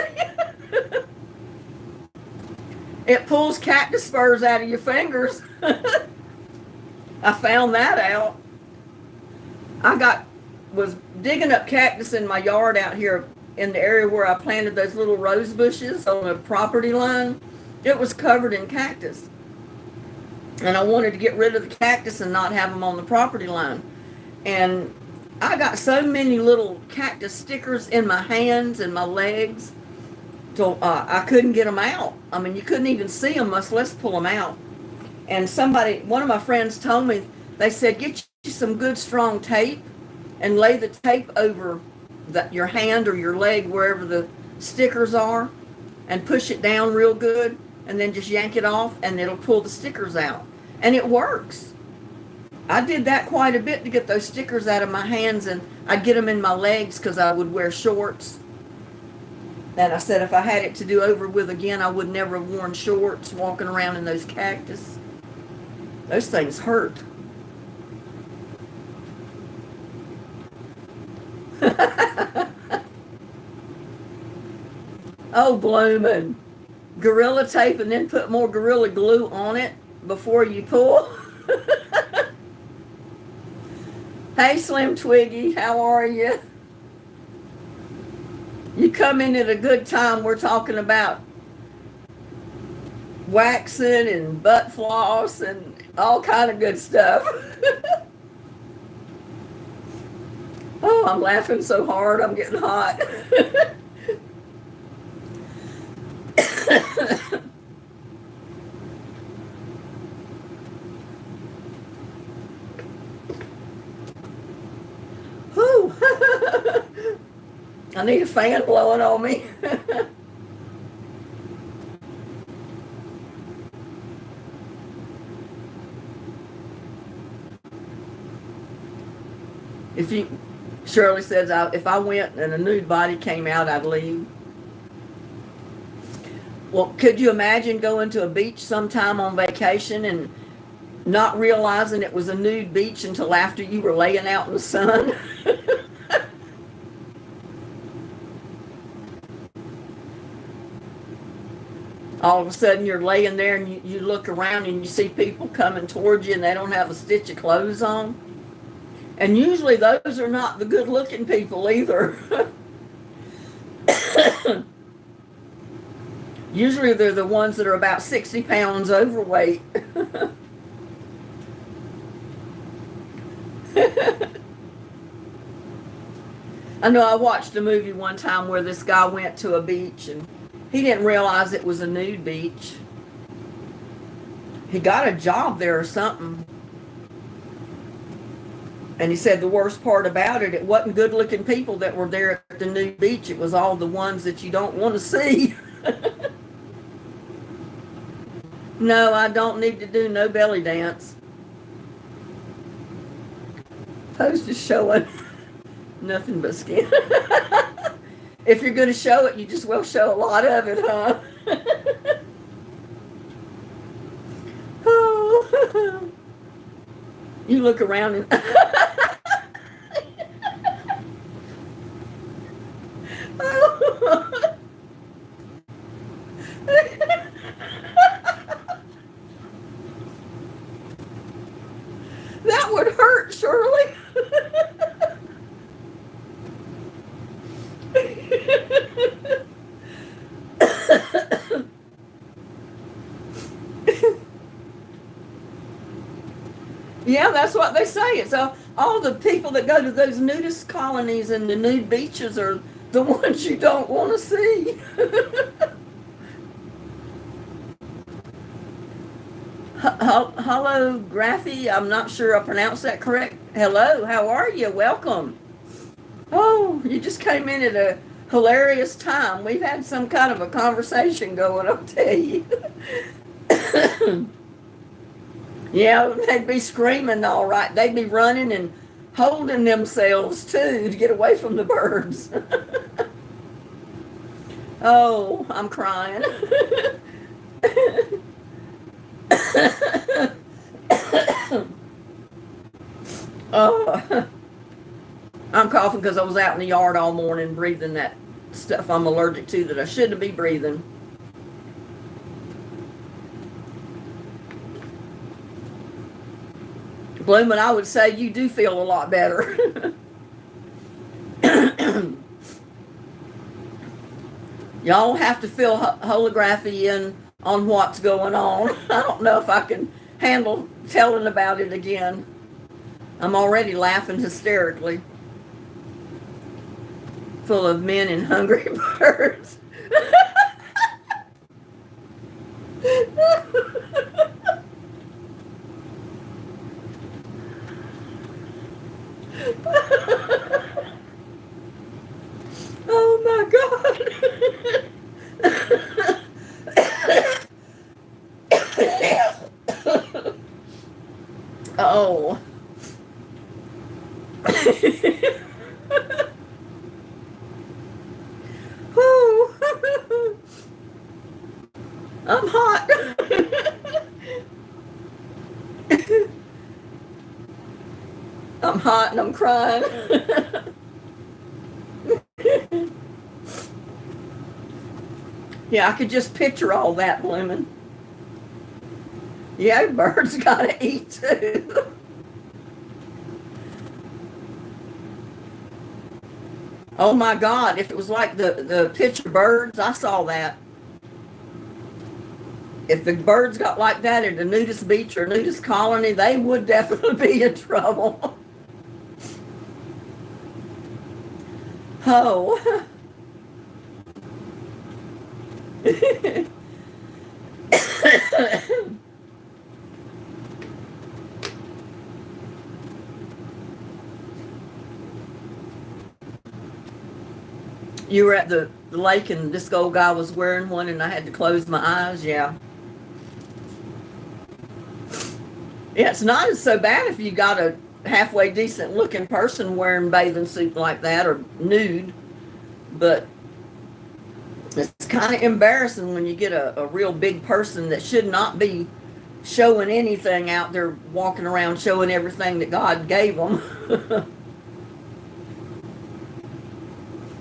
It pulls cactus spurs out of your fingers. I found that out. Was digging up cactus in my yard out here in the area where I planted those little rose bushes on the property line. It was covered in cactus. And I wanted to get rid of the cactus and not have them on the property line. And I got so many little cactus stickers in my hands and my legs till I couldn't get them out. I mean, you couldn't even see them, much less pull them out. And one of my friends told me, they said, get you some good strong tape and lay the tape over your hand or your leg, wherever the stickers are, and push it down real good, and then just yank it off, and it'll pull the stickers out. And it works. I did that quite a bit to get those stickers out of my hands, and I'd get them in my legs because I would wear shorts. And I said if I had it to do over with again, I would never have worn shorts walking around in those cactus. Those things hurt. Oh, blooming. Gorilla tape and then put more Gorilla Glue on it before you pull. Hey, Slim Twiggy, how are you? You come in at a good time. We're talking about waxing and butt floss and all kind of good stuff. Oh, I'm laughing so hard, I'm getting hot. Whew. I need a fan blowing on me. If you, Shirley says, if I went and a nude body came out, I'd leave. Well, could you imagine going to a beach sometime on vacation and not realizing it was a nude beach until after you were laying out in the sun? All of a sudden you're laying there and you look around and you see people coming towards you and they don't have a stitch of clothes on. And usually those are not the good looking people either. Usually they're the ones that are about 60 pounds overweight. I know I watched a movie one time where this guy went to a beach and he didn't realize it was a nude beach. He got a job there or something. And he said the worst part about it, it wasn't good looking people that were there at the nude beach. It was all the ones that you don't want to see. No, I don't need to do no belly dance. Post is showing nothing but skin. If you're going to show it, you just will show a lot of it, huh? Oh. You look around and... Oh. That would hurt, Shirley. Yeah, that's what they say. It's all the people that go to those nudist colonies and the nude beaches are the ones you don't want to see. Hello, Graphy. I'm not sure I pronounced that correct. Hello, how are you? Welcome. Oh, you just came in at a hilarious time. We've had some kind of a conversation going, I'll tell you. Yeah, they'd be screaming all right. They'd be running and holding themselves, too, to get away from the birds. Oh, I'm crying. Oh, I'm coughing because I was out in the yard all morning breathing that stuff I'm allergic to that I shouldn't be breathing. Bloomin', I would say you do feel a lot better. Y'all have to fill holography in on what's going on. I don't know if I can handle telling about it again. I'm already laughing hysterically. Full of men and hungry birds. Oh my God. Oh. Whew. I'm hot. I'm hot and I'm crying. Yeah, I could just picture all that blooming. Yeah, birds gotta eat too. Oh my God, if it was like the picture birds, I saw that. If the birds got like that at a nudist beach or nudist colony, they would definitely be in trouble. Oh. You were at the lake and this old guy was wearing one and I had to close my eyes. Yeah. Yeah, it's not so bad if you got a halfway decent looking person wearing bathing suit like that or nude, but it's kind of embarrassing when you get a real big person that should not be showing anything out there, walking around showing everything that God gave them.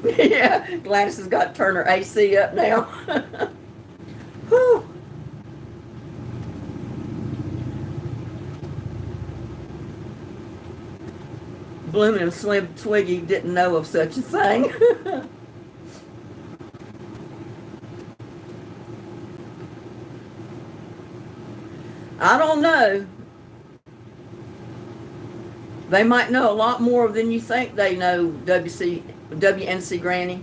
Yeah, Gladys has got to turn her AC up now. Whew. Blooming and Slim Twiggy didn't know of such a thing. I don't know. They might know a lot more than you think they know, WNC Granny.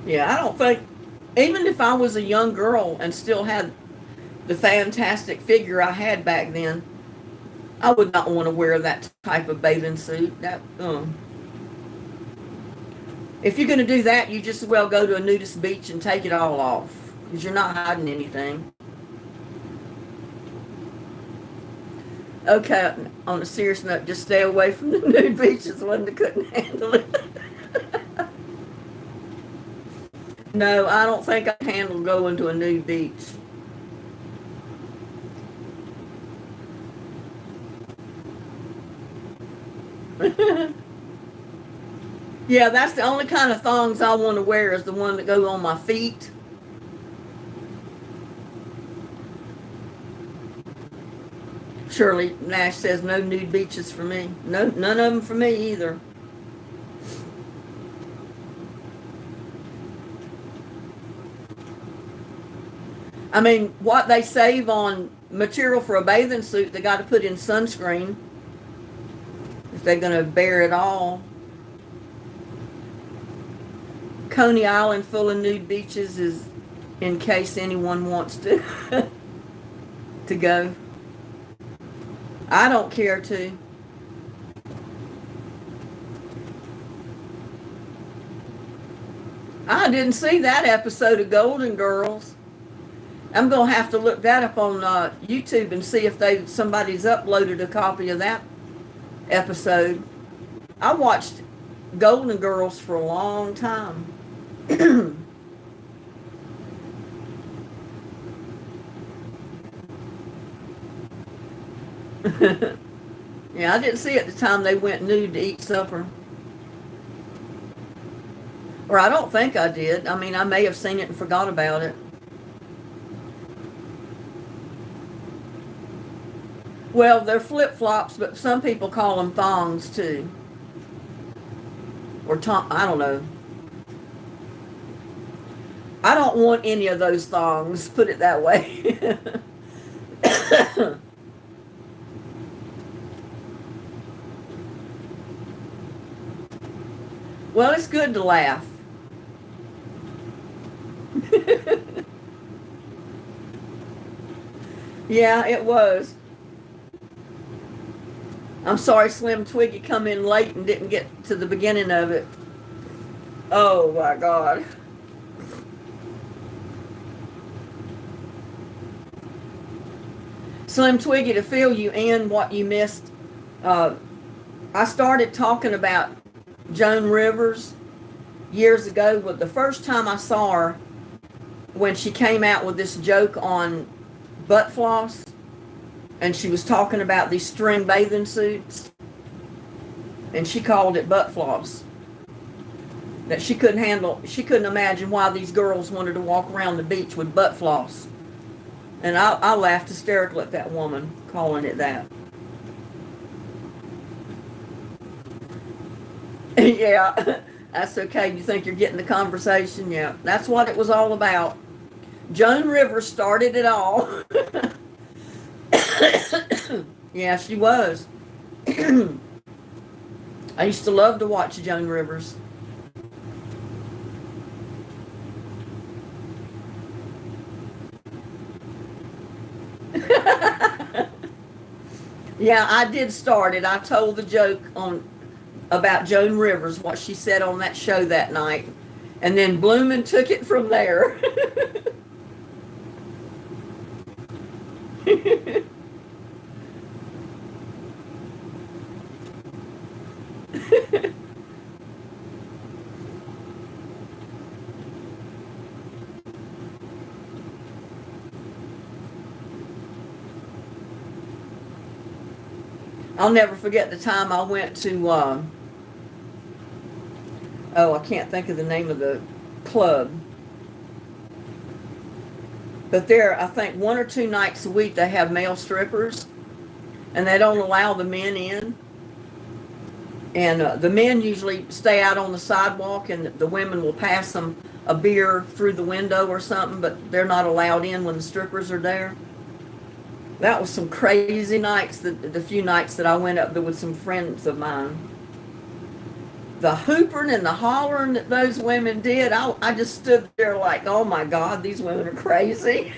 Yeah, I don't think, even if I was a young girl and still had the fantastic figure I had back then, I would not want to wear that type of bathing suit. If you're going to do that, you just as well go to a nudist beach and take it all off because you're not hiding anything. Okay, on a serious note, just stay away from the nude beaches. Linda couldn't handle it. No, I don't think I can handle going to a nude beach. Yeah, that's the only kind of thongs I want to wear is the one that go on my feet. Shirley Nash says no nude beaches for me. No, none of them for me either. I mean, what they save on material for a bathing suit, they got to put in sunscreen if they're going to bear it all. Coney Island full of nude beaches is in case anyone wants to to go. I don't care to. I didn't see that episode of Golden Girls. I'm gonna have to look that up on YouTube and see if somebody's uploaded a copy of that episode. I watched Golden Girls for a long time. Yeah, I didn't see it the time they went nude to eat supper. Or I don't think I did. I mean, I may have seen it and forgot about it. Well, they're flip-flops, but some people call them thongs too. Or I don't know. I don't want any of those thongs, put it that way. Well, it's good to laugh. Yeah, it was. I'm sorry Slim Twiggy come in late and didn't get to the beginning of it. Oh my God. Slim Twiggy, to fill you in what you missed, I started talking about Joan Rivers years ago. But the first time I saw her, when she came out with this joke on butt floss, and she was talking about these string bathing suits, and she called it butt floss. That she couldn't imagine why these girls wanted to walk around the beach with butt floss. And I laughed hysterically at that woman calling it that. Yeah, that's okay. You think you're getting the conversation? Yeah, that's what it was all about. Joan Rivers started it all. Yeah, she was. I used to love to watch Joan Rivers. Yeah, I did start it. I told the joke about Joan Rivers, what she said on that show that night, and then Bloomin' took it from there. I'll never forget the time I went to, I can't think of the name of the club. But there, I think 1 or 2 nights a week they have male strippers, and they don't allow the men in. And the men usually stay out on the sidewalk, and the women will pass them a beer through the window or something, but they're not allowed in when the strippers are there. That was some crazy nights, the few nights that I went up there with some friends of mine. The hooping and the hollering that those women did, I just stood there like, oh my God, these women are crazy.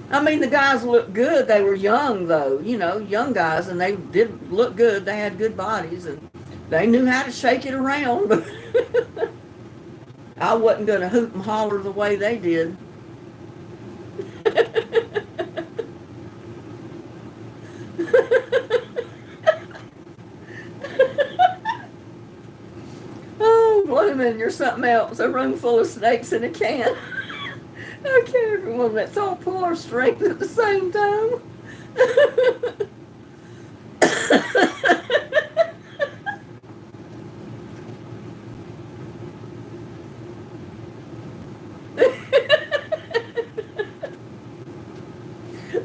I mean, the guys looked good. They were young, though, young guys, and they did look good. They had good bodies, and they knew how to shake it around. But I wasn't going to hoop and holler the way they did. Oh, Bloomin', you're something else. A room full of snakes in a can. Okay, everyone, let's all pull our strength at the same time.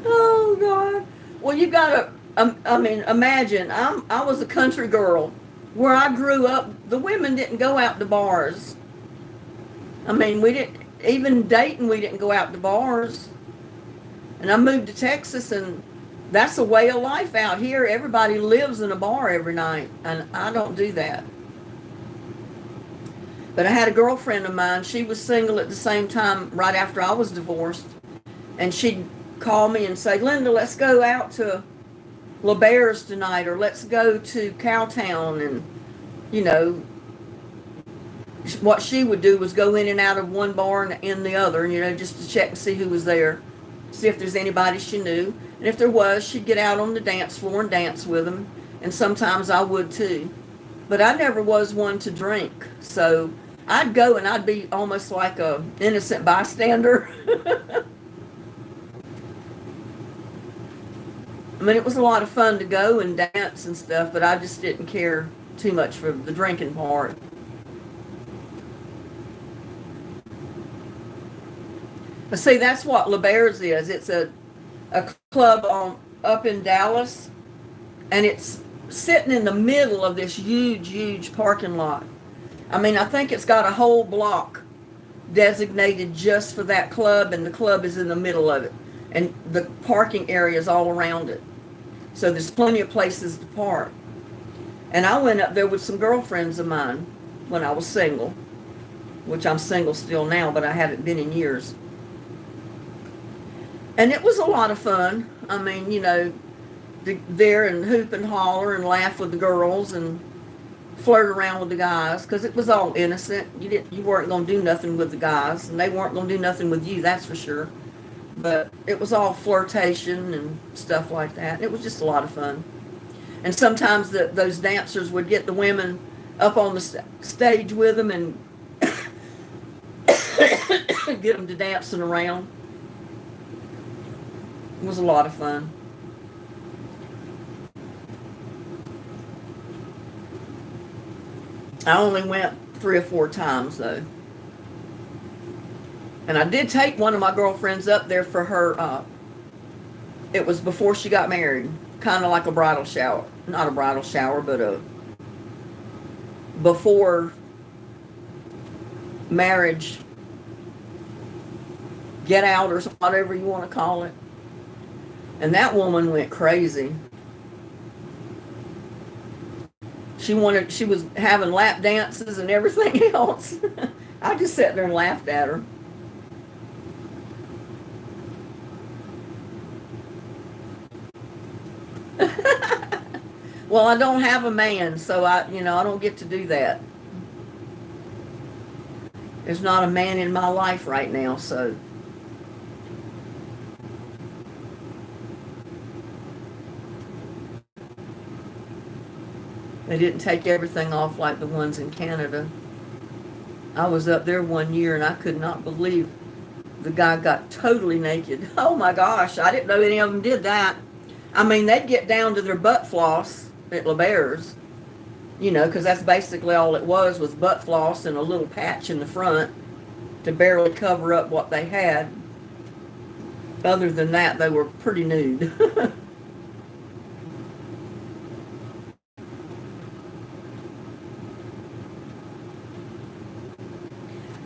Oh, God. Well, you gotta, imagine, I was a country girl. Where I grew up, the women didn't go out to bars. I mean, we didn't, even dating, we didn't go out to bars. And I moved to Texas, and that's a way of life out here. Everybody lives in a bar every night, and I don't do that. But I had a girlfriend of mine. She was single at the same time, right after I was divorced. And she'd call me and say, Linda, let's go out to LeBaird's tonight, or let's go to Cowtown. And, what she would do was go in and out of one bar and in the other, just to check and see who was there, see if there's anybody she knew. And if there was, she'd get out on the dance floor and dance with them. And sometimes I would too. But I never was one to drink. So I'd go and I'd be almost like a innocent bystander. I mean, it was a lot of fun to go and dance and stuff, but I just didn't care too much for the drinking part. But see, that's what LeBaird's is. It's a club up in Dallas, and it's sitting in the middle of this huge, huge parking lot. I mean, I think it's got a whole block designated just for that club, and the club is in the middle of it. And the parking area is all around it. So there's plenty of places to park. And I went up there with some girlfriends of mine when I was single, which I'm single still now, but I haven't been in years. And it was a lot of fun. I mean, there and hoop and holler and laugh with the girls and flirt around with the guys, because it was all innocent. You weren't going to do nothing with the guys, and they weren't going to do nothing with you, that's for sure. But it was all flirtation and stuff like that. It was just a lot of fun. And sometimes those dancers would get the women up on the stage with them and get them to dancing around. It was a lot of fun. I only went 3 or 4 times though. And I did take one of my girlfriends up there for her, it was before she got married. Kind of like a bridal shower. Not a bridal shower, but a before marriage get out or whatever you want to call it. And that woman went crazy. She was having lap dances and everything else. I just sat there and laughed at her. Well, I don't have a man, so I don't get to do that. There's not a man in my life right now, so. They didn't take everything off like the ones in Canada. I was up there one year and I could not believe the guy got totally naked. Oh my gosh, I didn't know any of them did that. I mean, they'd get down to their butt floss at LeBaird's, because that's basically all it was butt floss and a little patch in the front to barely cover up what they had. Other than that, they were pretty nude.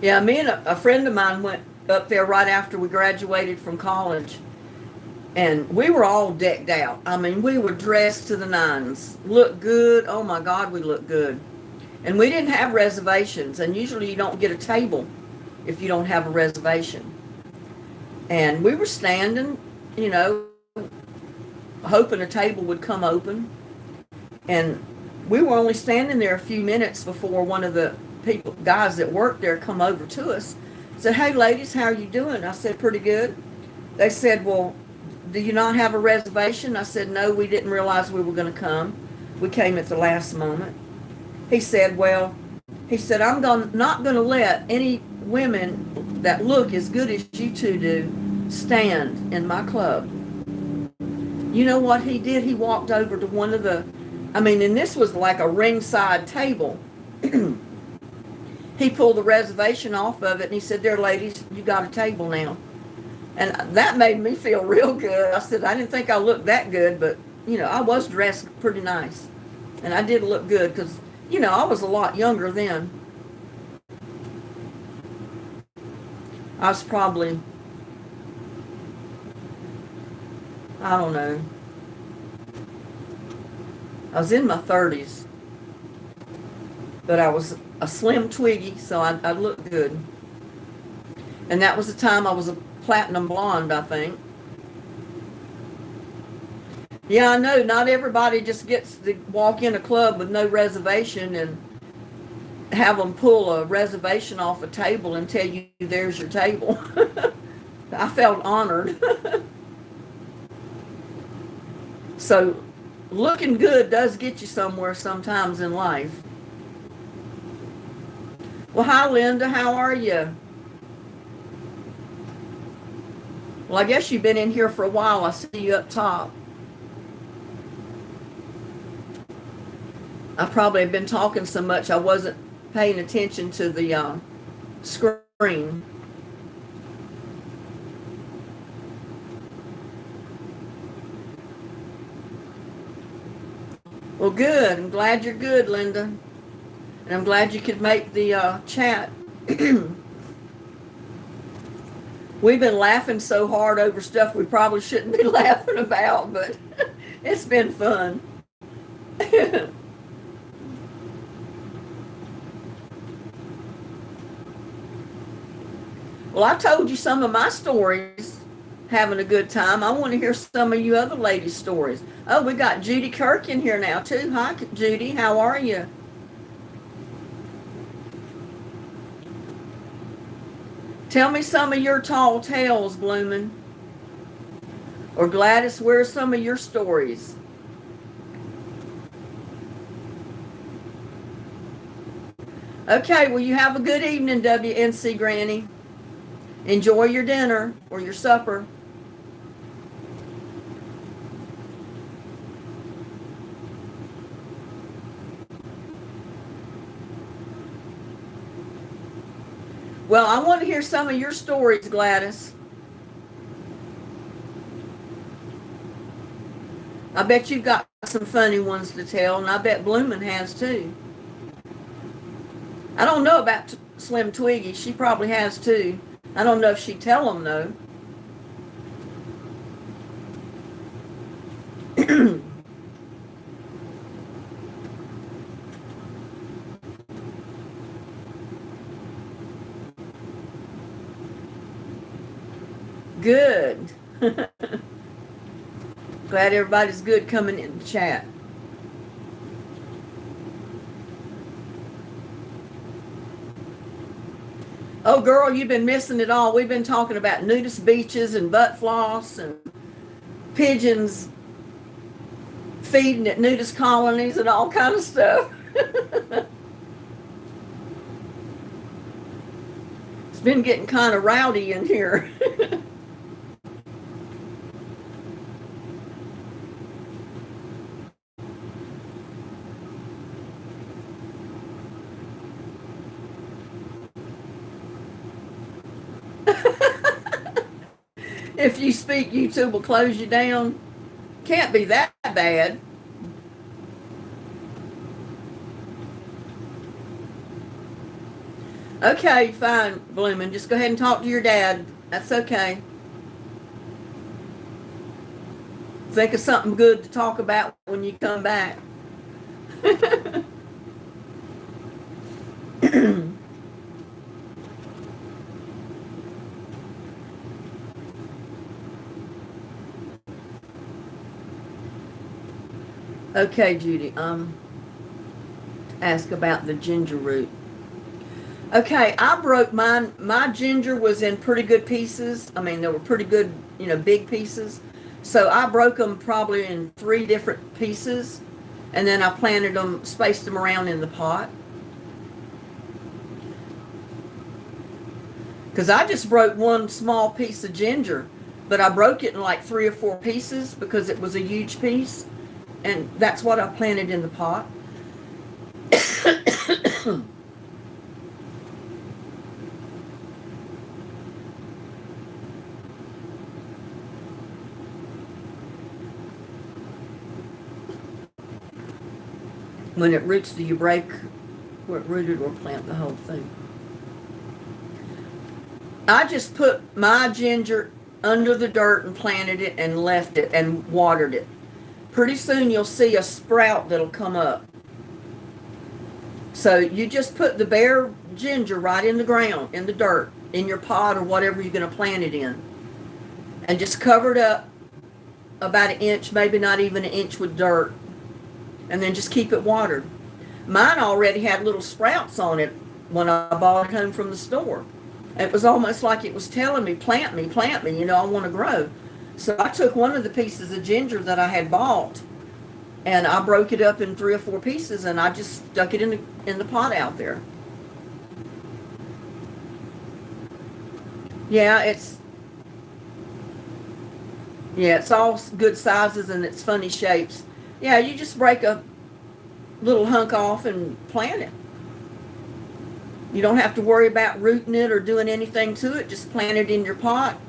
Yeah, me and a friend of mine went up there right after we graduated from college. And we were all decked out. I mean, we were dressed to the nines. Looked good. Oh my God, we looked good. And we didn't have reservations. And usually you don't get a table if you don't have a reservation. And we were standing, hoping a table would come open. And we were only standing there a few minutes before one of the guys that worked there come over to us. Said, "Hey ladies, how are you doing?" I said, "Pretty good." They said, "Well, do you not have a reservation?" I said, "No, we didn't realize we were going to come. We came at the last moment." He said, "I'm not going to let any women that look as good as you two do stand in my club." You know what he did? He walked over to one of and this was like a ringside table. He pulled the reservation off of it and he said, "There, ladies, you got a table now." And that made me feel real good. I said, I didn't think I looked that good, but, I was dressed pretty nice. And I did look good because, I was a lot younger then. I was probably, I don't know. I was in my 30s. But I was a slim Twiggy, so I looked good. And that was the time I was a platinum blonde, I think. Yeah, I know. Not everybody just gets to walk in a club with no reservation and have them pull a reservation off a table and tell you there's your table. I felt honored. So looking good does get you somewhere sometimes in life. Well, hi, Linda. How are you? Well, I guess you've been in here for a while. I see you up top. I probably have been talking so much I wasn't paying attention to the screen. Well, good. I'm glad you're good, Linda. And I'm glad you could make the chat. We've been laughing so hard over stuff we probably shouldn't be laughing about, but it's been fun. Well, I told you some of my stories, having a good time. I want to hear some of you other ladies' stories. Oh, we got Judy Kirk in here now, too. Hi, Judy. How are you? Tell me some of your tall tales, Bloomin'. Or Gladys, where are some of your stories? Okay, well, you have a good evening, WNC Granny. Enjoy your dinner or your supper. Well, I want to hear some of your stories, Gladys. I bet you've got some funny ones to tell, and I bet Bloomin' has too. I don't know about Slim Twiggy. She probably has too. I don't know if she'd tell them though. Good. Glad everybody's good coming in the chat. Oh, girl, you've been missing it all. We've been talking about nudist beaches and butt floss and pigeons feeding at nudist colonies and all kind of stuff. It's been getting kind of rowdy in here. If you speak, YouTube will close you down. Can't be that bad. Okay, fine, Bloomin'. Just go ahead and talk to your dad. That's okay. Think of something good to talk about when you come back. Okay, Judy. Ask about the ginger root. Okay, I broke mine. My ginger was in pretty good pieces. I mean, they were pretty good, big pieces. So I broke them probably in 3 different pieces, and then I planted them, spaced them around in the pot. Because I just broke one small piece of ginger, but I broke it in like 3 or 4 pieces because it was a huge piece, and that's what I planted in the pot. When it roots, do you break where it rooted or plant the whole thing? I just put my ginger under the dirt and planted it and left it and watered it. Pretty soon you'll see a sprout that'll come up. So you just put the bare ginger right in the ground, in the dirt, in your pot or whatever you're going to plant it in. And just cover it up about 1 inch, maybe not even 1 inch with dirt. And then just keep it watered. Mine already had little sprouts on it when I bought it home from the store. It was almost like it was telling me, plant me, I want to grow. So I took one of the pieces of ginger that I had bought, and I broke it up in 3 or 4 pieces, and I just stuck it in the pot out there. Yeah, it's all good sizes and it's funny shapes. Yeah, you just break a little hunk off and plant it. You don't have to worry about rooting it or doing anything to it. Just plant it in your pot,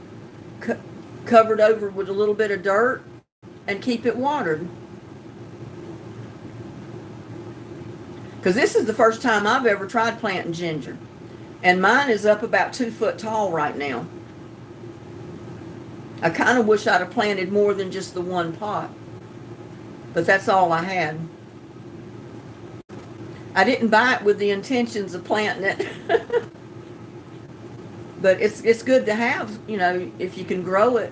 covered over with a little bit of dirt, and keep it watered. Because this is the first time I've ever tried planting ginger. And mine is up about 2 foot tall right now. I kind of wish I'd have planted more than just the one pot. But that's all I had. I didn't buy it with the intentions of planting it. But it's good to have, if you can grow it.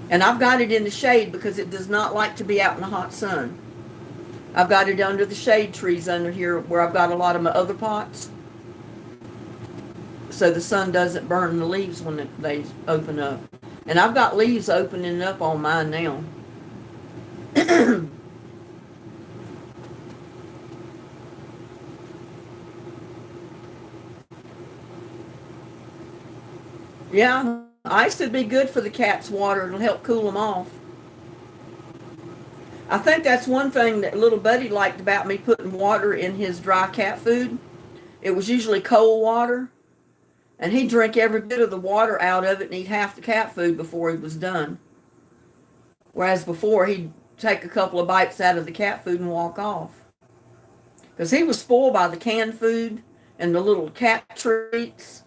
And I've got it in the shade because it does not like to be out in the hot sun. I've got it under the shade trees under here where I've got a lot of my other pots. So the sun doesn't burn the leaves when they open up. And I've got leaves opening up on mine now. Yeah, ice would be good for the cat's water. It'll help cool them off. I think that's one thing that little buddy liked about me putting water in his dry cat food. It was usually cold water, and he'd drink every bit of the water out of it and eat half the cat food before he was done. Whereas before, he'd take a couple of bites out of the cat food and walk off. Because he was spoiled by the canned food and the little cat treats.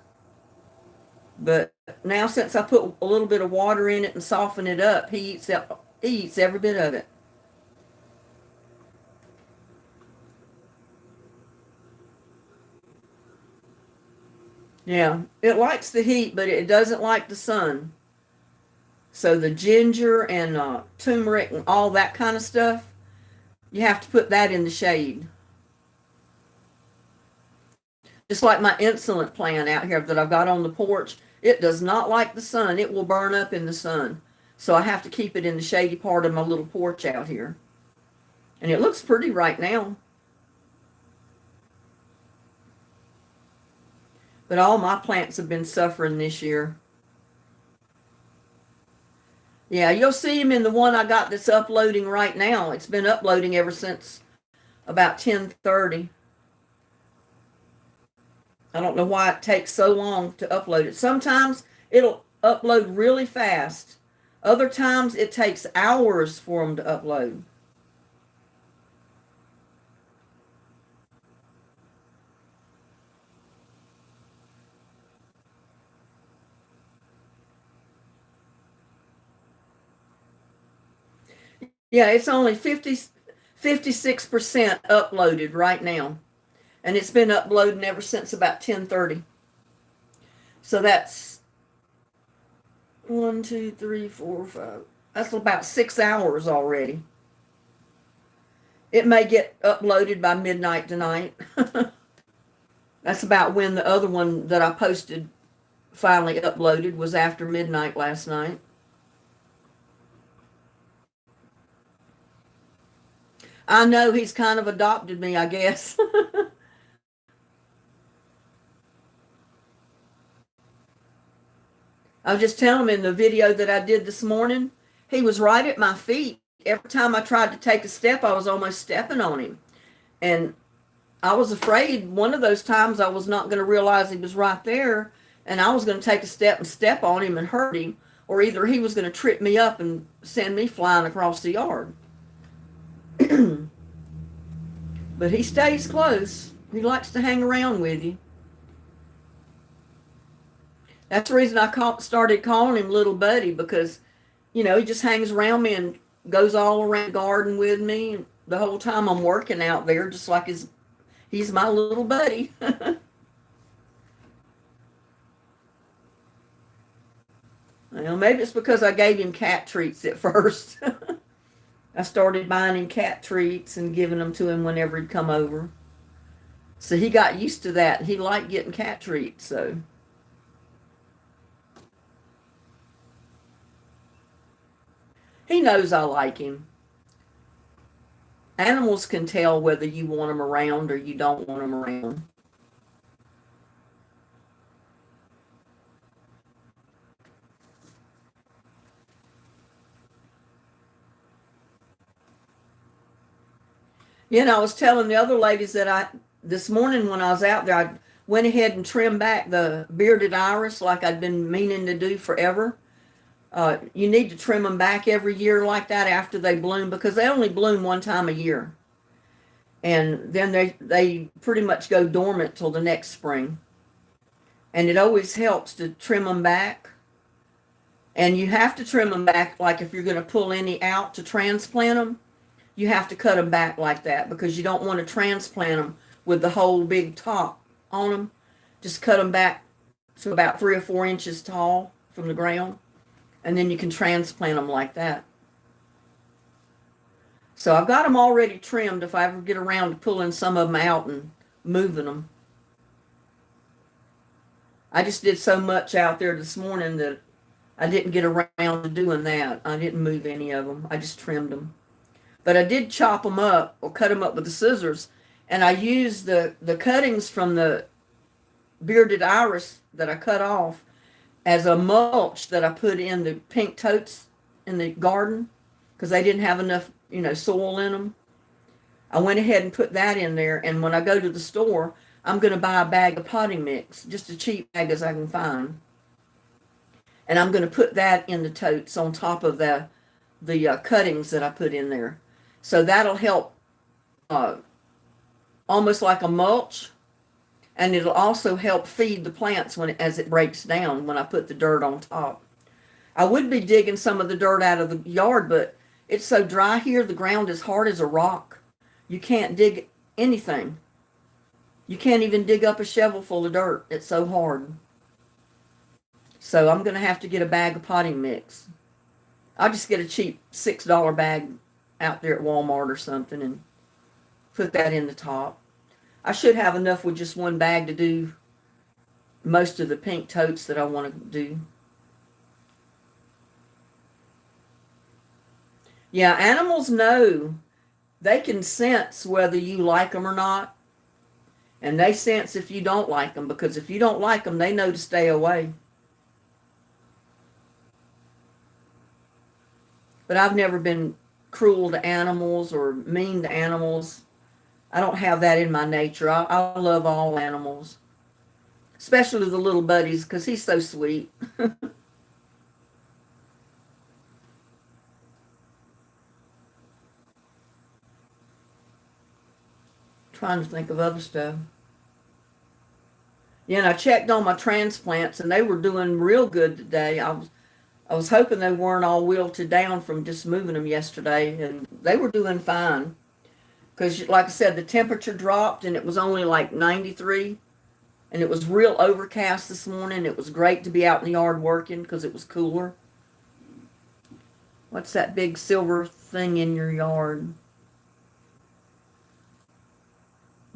But now, since I put a little bit of water in it and soften it up, he eats every bit of it. Yeah, it likes the heat, but it doesn't like the sun. So the ginger and turmeric and all that kind of stuff, you have to put that in the shade. Just like my insulin plant out here that I've got on the porch, it does not like the sun. It will burn up in the sun. So I have to keep it in the shady part of my little porch out here. And it looks pretty right now. But all my plants have been suffering this year. Yeah, you'll see them in the one I got that's uploading right now. It's been uploading ever since about 10:30. I don't know why it takes so long to upload it. Sometimes it'll upload really fast. Other times it takes hours for them to upload. Yeah, it's only 56% uploaded right now. And it's been uploading ever since about 10:30. So that's 1, 2, 3, 4, 5. That's about 6 hours already. It may get uploaded by midnight tonight. That's about when the other one that I posted finally uploaded, was after midnight last night. I know he's kind of adopted me, I guess. I was just telling him in the video that I did this morning, he was right at my feet. Every time I tried to take a step, I was almost stepping on him. And I was afraid one of those times I was not going to realize he was right there, and I was going to take a step and step on him and hurt him, or either he was going to trip me up and send me flying across the yard. But he stays close. He likes to hang around with you. That's the reason I started calling him Little Buddy, because, he just hangs around me and goes all around the garden with me the whole time I'm working out there, just like he's my little buddy. Well, maybe it's because I gave him cat treats at first. I started buying him cat treats and giving them to him whenever he'd come over. So he got used to that, and he liked getting cat treats. So he knows I like him. Animals can tell whether you want them around or you don't want them around. I was telling the other ladies that this morning when I was out there, I went ahead and trimmed back the bearded iris like I'd been meaning to do forever. You need to trim them back every year like that after they bloom, because they only bloom one time a year. And then they pretty much go dormant till the next spring. And it always helps to trim them back. And you have to trim them back, like if you're going to pull any out to transplant them, you have to cut them back like that, because you don't want to transplant them with the whole big top on them. Just cut them back to about 3 or 4 inches tall from the ground, and then you can transplant them like that. So I've got them already trimmed if I ever get around to pulling some of them out and moving them. I just did so much out there this morning that I didn't get around to doing that. I didn't move any of them. I just trimmed them. But I did chop them up or cut them up with the scissors. And I used the cuttings from the bearded iris that I cut off as a mulch that I put in the pink totes in the garden because they didn't have enough, soil in them. I went ahead and put that in there. And when I go to the store, I'm going to buy a bag of potting mix, just a cheap bag as I can find. And I'm going to put that in the totes on top of the cuttings that I put in there. So that'll help almost like a mulch. And it'll also help feed the plants as it breaks down when I put the dirt on top. I would be digging some of the dirt out of the yard, but it's so dry here, the ground is hard as a rock. You can't dig anything. You can't even dig up a shovel full of dirt. It's so hard. So I'm going to have to get a bag of potting mix. I'll just get a cheap $6 bag out there at Walmart or something and put that in the top. I should have enough with just one bag to do most of the pink totes that I want to do. Yeah, animals know. They can sense whether you like them or not. And they sense if you don't like them, because if you don't like them, they know to stay away. But I've never been cruel to animals or mean to animals. I don't have that in my nature. I love all animals, especially the little buddies, because he's so sweet. Trying to think of other stuff. Yeah, and I checked on my transplants, and they were doing real good today. I was hoping they weren't all wilted down from just moving them yesterday, and they were doing fine. Because, like I said, the temperature dropped, and it was only like 93, and it was real overcast this morning. It was great to be out in the yard working because it was cooler. What's that big silver thing in your yard?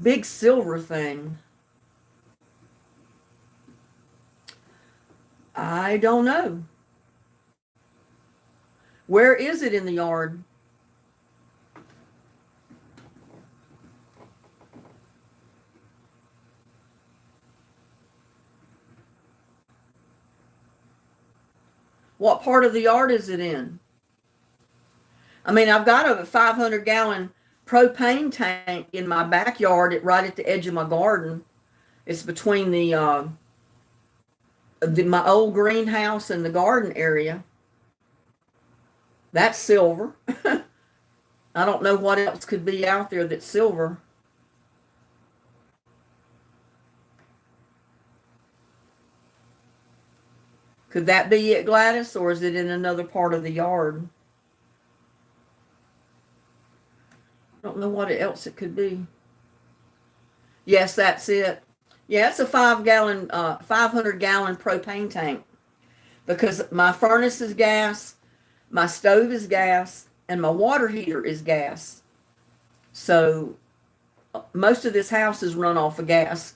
Big silver thing. I don't know. Where is it in the yard? What part of the yard is it in? I mean, I've got a 500-gallon propane tank in my backyard right at the edge of my garden. It's between my old greenhouse and the garden area. That's silver. I don't know what else could be out there that's silver. Could that be it, Gladys, or is it in another part of the yard? I don't know what else it could be. Yes, that's it. Yeah, it's a 500-gallon propane tank, because my furnace is gas, my stove is gas, and my water heater is gas. So most of this house is run off of gas.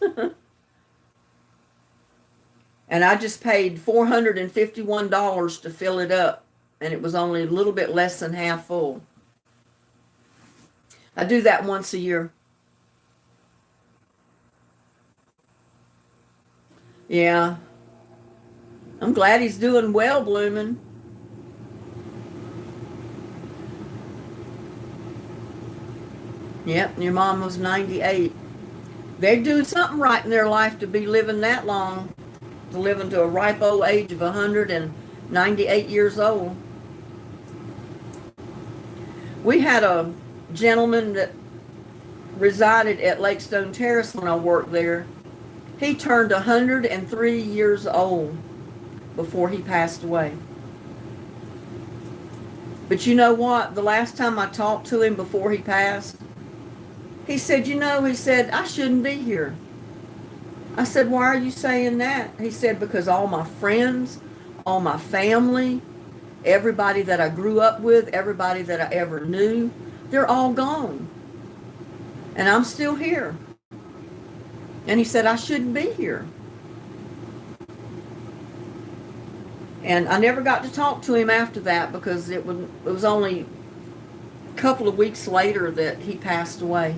And I just paid $451 to fill it up, and it was only a little bit less than half full. I do that once a year. Yeah. I'm glad he's doing well, Blooming. Yep, your mom was 98. They're doing something right in their life to be living that long, to live into a ripe old age of 198 years old. We had a gentleman that resided at Lake Stone Terrace when I worked there. He turned 103 years old before he passed away. But you know what? The last time I talked to him before he passed, he said, I shouldn't be here. I said, why are you saying that? He said, because all my friends, all my family, everybody that I grew up with, everybody that I ever knew, they're all gone. And I'm still here. And he said, I shouldn't be here. And I never got to talk to him after that because it was only a couple of weeks later that he passed away.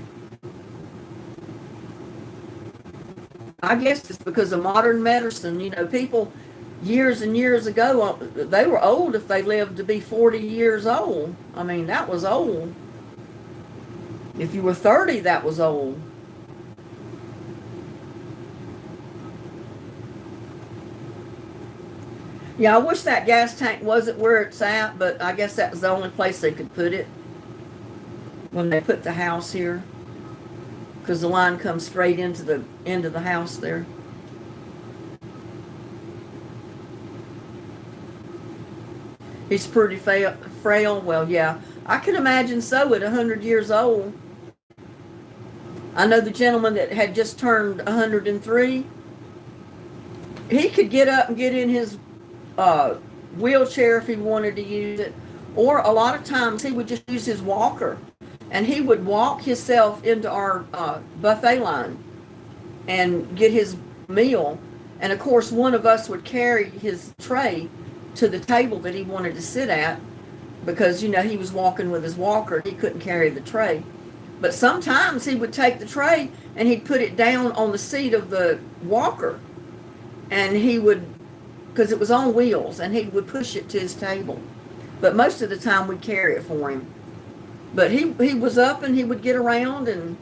I guess it's because of modern medicine. People years and years ago, they were old if they lived to be 40 years old. I mean, that was old. If you were 30, that was old. Yeah, I wish that gas tank wasn't where it's at, but I guess that was the only place they could put it when they put the house here, because the line comes straight into the end of the house there. He's pretty frail. Well, yeah, I can imagine so at 100 years old. I know the gentleman that had just turned 103. He could get up and get in his wheelchair if he wanted to use it, or a lot of times he would just use his walker, and he would walk himself into our buffet line and get his meal. And of course, one of us would carry his tray to the table that he wanted to sit at, because he was walking with his walker. He couldn't carry the tray. But sometimes he would take the tray and he'd put it down on the seat of the walker, and he would, because it was on wheels, and he would push it to his table. But most of the time we'd carry it for him. But he was up and he would get around, and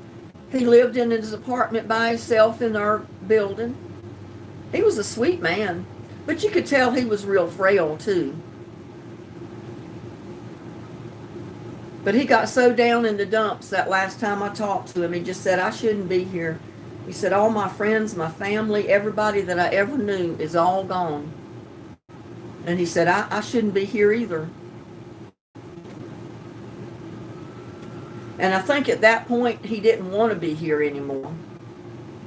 he lived in his apartment by himself in our building. He was a sweet man, but you could tell he was real frail too. But he got so down in the dumps that last time I talked to him, he just said, I shouldn't be here. He said, all my friends, my family, everybody that I ever knew is all gone. And he said, I shouldn't be here either. And I think at that point, he didn't want to be here anymore.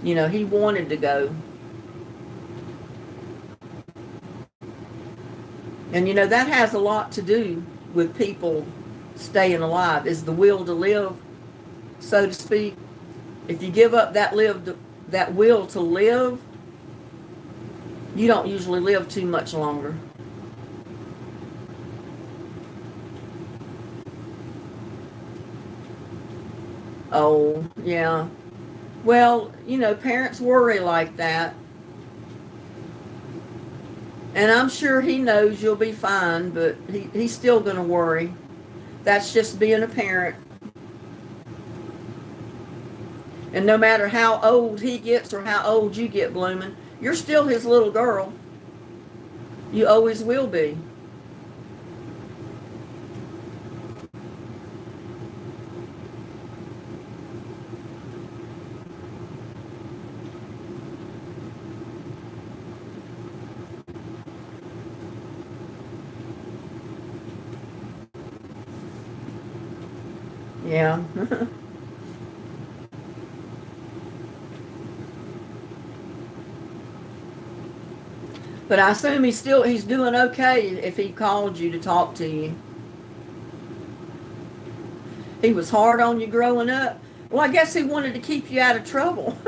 He wanted to go. And that has a lot to do with people staying alive, is the will to live, so to speak. If you give up that will to live, you don't usually live too much longer. Oh, yeah. Well, parents worry like that. And I'm sure he knows you'll be fine, but he's still going to worry. That's just being a parent. And no matter how old he gets or how old you get, Bloomin', you're still his little girl. You always will be. Yeah. But I assume he's doing okay if he called you to talk to you. He was hard on you growing up. Well, I guess he wanted to keep you out of trouble.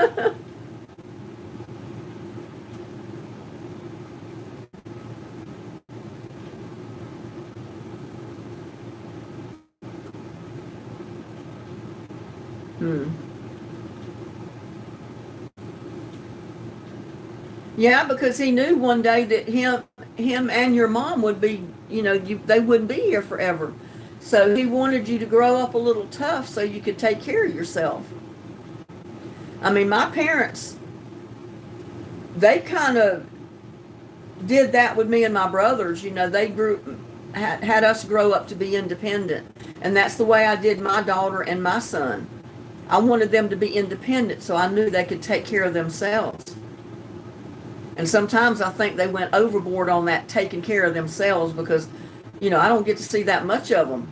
Yeah, because he knew one day that him and your mom would be, they wouldn't be here forever. So he wanted you to grow up a little tough so you could take care of yourself. I mean, my parents, they kind of did that with me and my brothers. They had us grow up to be independent. And that's the way I did my daughter and my son. I wanted them to be independent so I knew they could take care of themselves. And sometimes I think they went overboard on that taking care of themselves because, I don't get to see that much of them.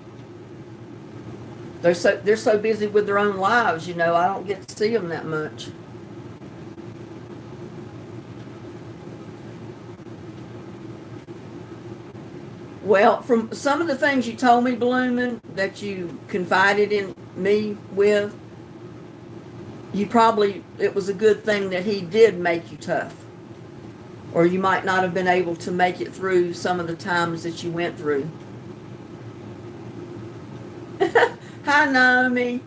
They're so busy with their own lives, I don't get to see them that much. Well, from some of the things you told me, Bloomin', that you confided in me with, it was a good thing that he did make you tough. Or you might not have been able to make it through some of the times that you went through. Hi, Naomi.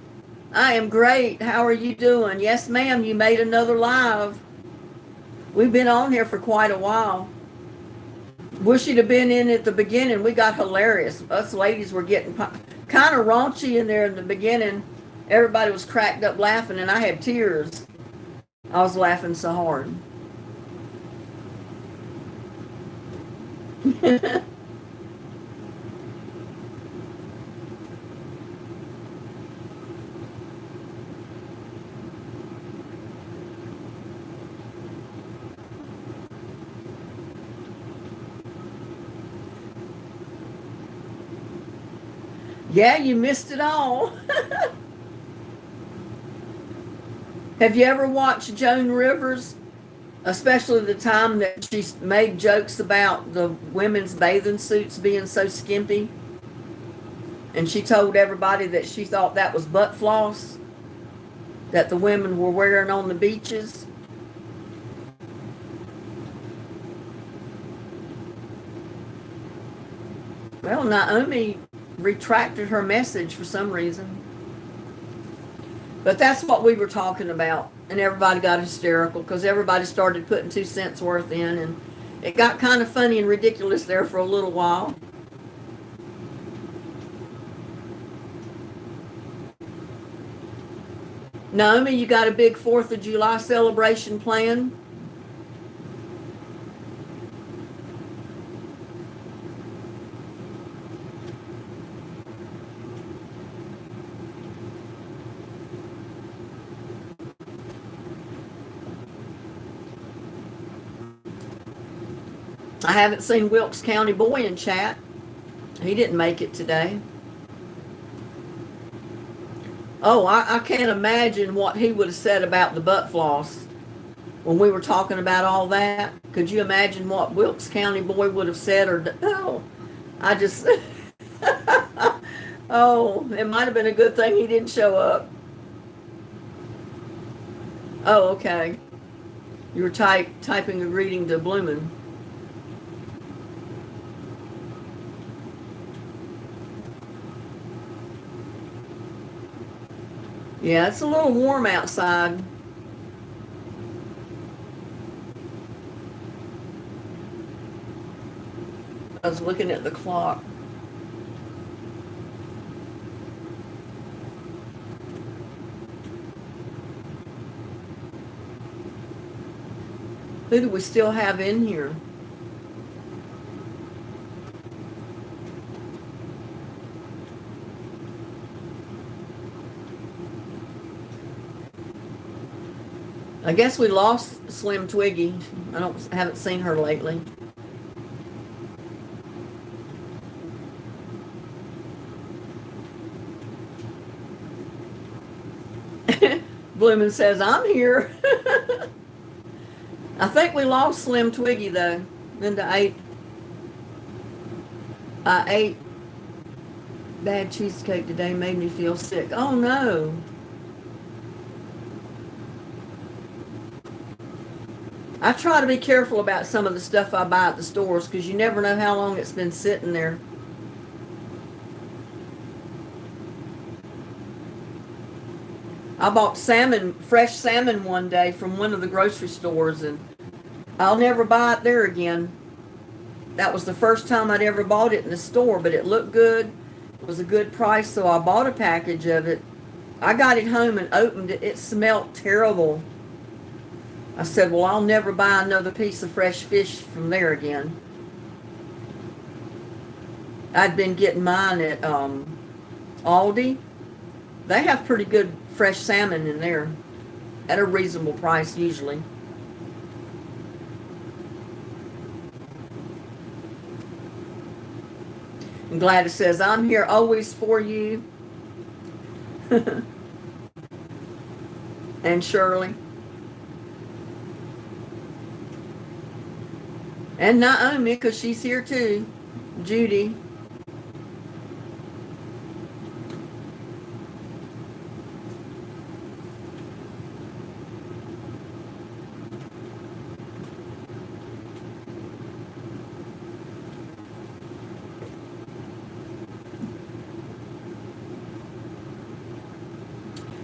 I am great. How are you doing? Yes, ma'am, you made another live. We've been on here for quite a while. Wish you'd have been in at the beginning. We got hilarious. Us ladies were getting kind of raunchy in there in the beginning. Everybody was cracked up laughing, and I had tears. I was laughing so hard. Yeah, you missed it all. Have you ever watched Joan Rivers? Especially the time that she made jokes about the women's bathing suits being so skimpy. And she told everybody that she thought that was butt floss that the women were wearing on the beaches. Well, Naomi retracted her message for some reason. But that's what we were talking about. And everybody got hysterical because everybody started putting 2 cents worth in. And it got kind of funny and ridiculous there for a little while. Naomi, you got a big 4th of July celebration planned? I haven't seen Wilkes County Boy in chat. He didn't make it today. Oh, I can't imagine what he would have said about the butt floss when we were talking about all that. Could you imagine what Wilkes County Boy would have said? Oh, I just, oh, it might have been a good thing he didn't show up. Oh, okay. You were typing a greeting to Bloomin'. Yeah, it's a little warm outside. I was looking at the clock. Who do we still have in here? I guess we lost Slim Twiggy. Haven't seen her lately. Bloomin' says, I'm here. I think we lost Slim Twiggy though. I ate bad cheesecake today, made me feel sick. Oh no. I try to be careful about some of the stuff I buy at the stores because you never know how long it's been sitting there. I bought fresh salmon one day from one of the grocery stores, and I'll never buy it there again. That was the first time I'd ever bought it in the store, but it looked good. It was a good price, so I bought a package of it. I got it home and opened it. It smelled terrible. I said, well, I'll never buy another piece of fresh fish from there again. I'd been getting mine at Aldi. They have pretty good fresh salmon in there at a reasonable price usually. And Gladys says, I'm here always for you. And Shirley. And Naomi, because she's here too. Judy.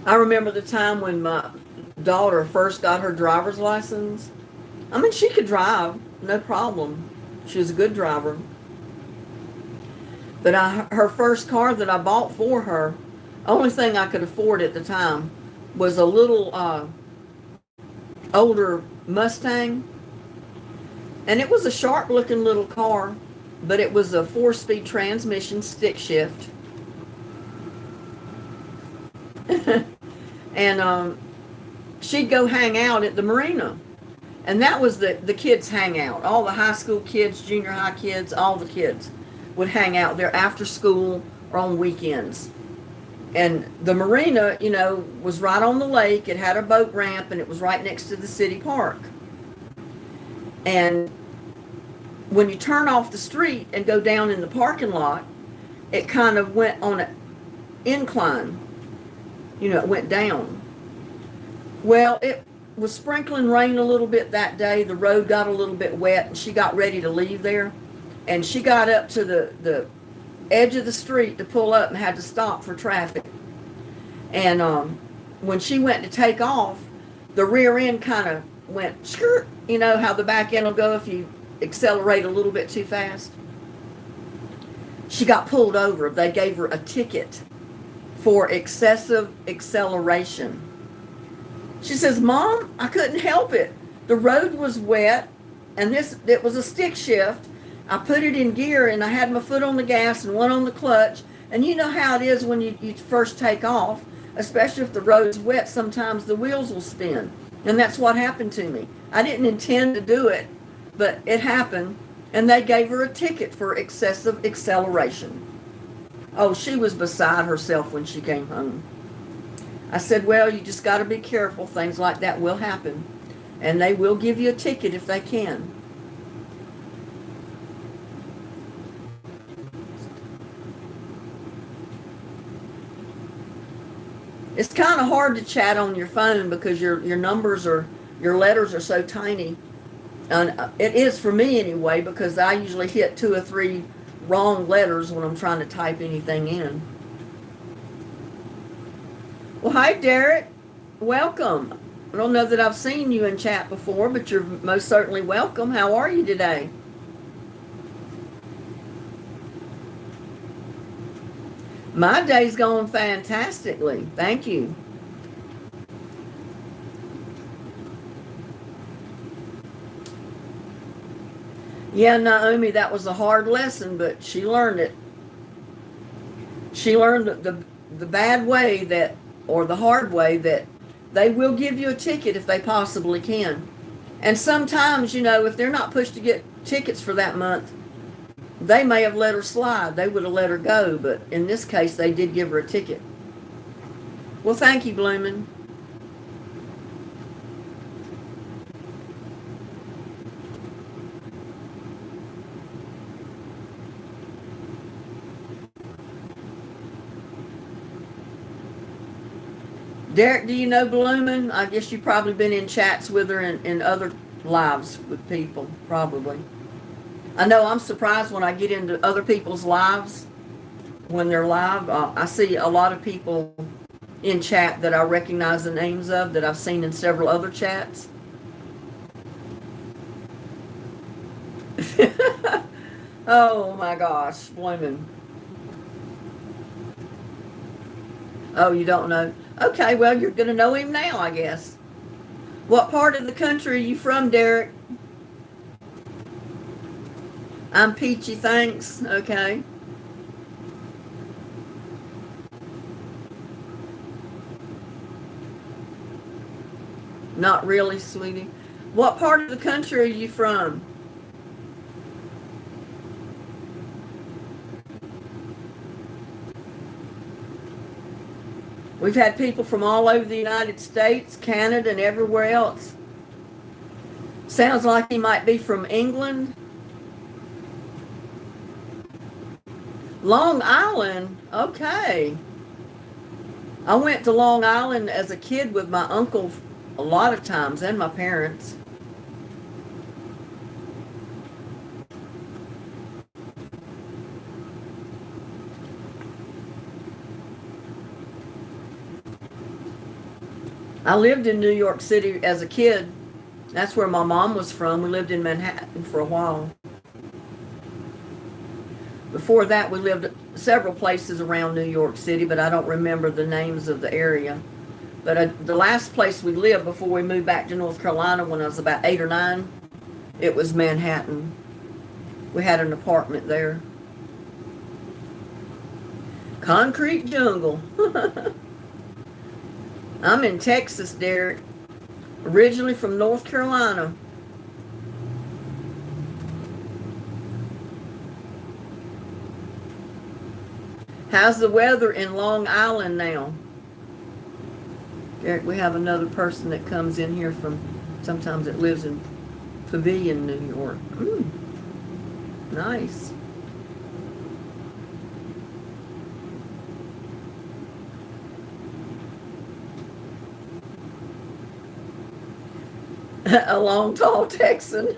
I remember the time when my daughter first got her driver's license. I mean, she could drive, no problem. She was a good driver. But her first car that I bought for her, only thing I could afford at the time was a little older Mustang. And it was a sharp looking little car, but it was a 4-speed transmission, stick shift. And she'd go hang out at the marina. And that was the kids' hangout. All the high school kids, junior high kids, all the kids would hang out there after school or on weekends. And the marina, you know, was right on the lake. It had a boat ramp, and it was right next to the city park. And when you turn off the street and go down in the parking lot, it kind of went on an incline. You know, it went down. Well, it was sprinkling rain a little bit that day. The road got a little bit wet, and she got ready to leave there. And she got up to the edge of the street to pull up and had to stop for traffic. And when she went to take off, the rear end kind of went skirt. You know how the back end will go if you accelerate a little bit too fast? She got pulled over. They gave her a ticket for excessive acceleration. She says, "Mom, I couldn't help it. The road was wet, and it was a stick shift. I put it in gear, and I had my foot on the gas and one on the clutch. And you know how it is when you first take off, especially if the road's wet, sometimes the wheels will spin. And that's what happened to me. I didn't intend to do it, but it happened, and they gave her a ticket for excessive acceleration." Oh, she was beside herself when she came home. I said, "Well, you just got to be careful. Things like that will happen, and they will give you a ticket if they can." It's kind of hard to chat on your phone because your numbers are, your letters are so tiny. And it is for me anyway, because I usually hit 2 or 3 wrong letters when I'm trying to type anything in. Well, hi, Derek. Welcome. I don't know that I've seen you in chat before, but you're most certainly welcome. How are you today? My day's going fantastically. Thank you. Yeah, Naomi, that was a hard lesson, but she learned it. She learned the bad way that, or the hard way, that they will give you a ticket if they possibly can. And sometimes, you know, if they're not pushed to get tickets for that month, they may have let her slide. They would have let her go, but in this case, they did give her a ticket. Well, thank you, Bloomin'. Derek, do you know Bloomin'? I guess you've probably been in chats with her in other lives with people, probably. I know I'm surprised when I get into other people's lives, when they're live. I see a lot of people in chat that I recognize the names of that I've seen in several other chats. Oh my gosh, Bloomin'. Oh, you don't know? Okay, well, you're going to know him now, I guess. What part of the country are you from, Derek? I'm Peachy, thanks. Okay. Not really, sweetie. What part of the country are you from? We've had people from all over the United States, Canada, and everywhere else. Sounds like he might be from England. Long Island, okay. I went to Long Island as a kid with my uncle a lot of times, and my parents. I lived in New York City as a kid. That's where my mom was from. We lived in Manhattan for a while. Before that, we lived several places around New York City, but I don't remember the names of the area. But the last place we lived before we moved back to North Carolina when I was about 8 or 9, it was Manhattan. We had an apartment there. Concrete jungle. I'm in Texas, Derek. Originally from North Carolina. How's the weather in Long Island now? Derek, we have another person that comes in here from, sometimes it lives in Pavilion, New York. Nice. A long, tall Texan.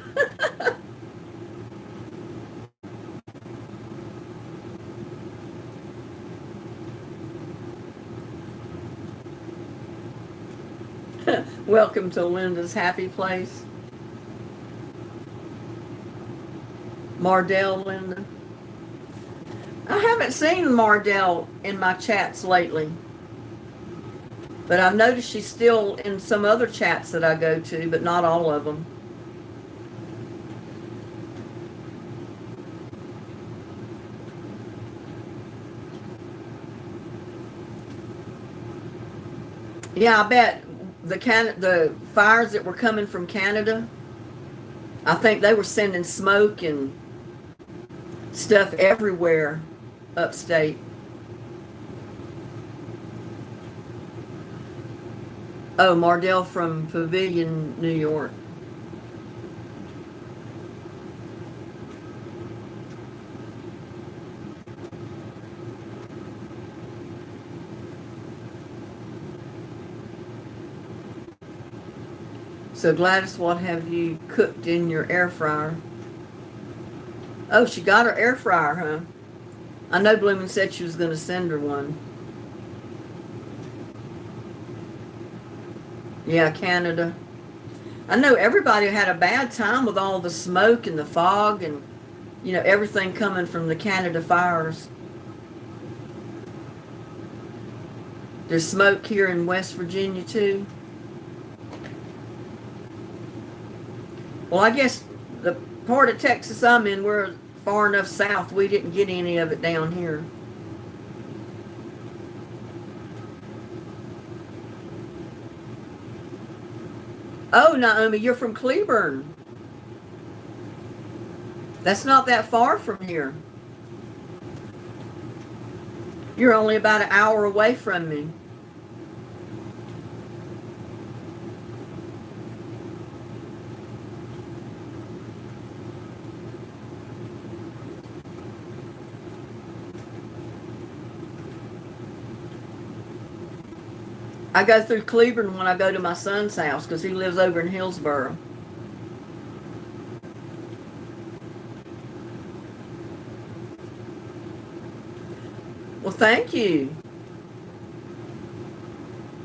Welcome to Linda's happy place. Mardell, Linda. I haven't seen Mardell in my chats lately. But I've noticed she's still in some other chats that I go to, but not all of them. Yeah, I bet the fires that were coming from Canada, I think they were sending smoke and stuff everywhere upstate. Oh, Mardell from Pavilion, New York. So Gladys, what have you cooked in your air fryer? Oh, she got her air fryer, huh? I know Bloomin' said she was going to send her one. Yeah, Canada. I know everybody had a bad time with all the smoke and the fog and, everything coming from the Canada fires. There's smoke here in West Virginia, too. Well, I guess the part of Texas I'm in, we're far enough south, we didn't get any of it down here. Oh, Naomi, you're from Cleburne. That's not that far from here. You're only about an hour away from me. I go through Cleburne when I go to my son's house because he lives over in Hillsboro. Well, thank you.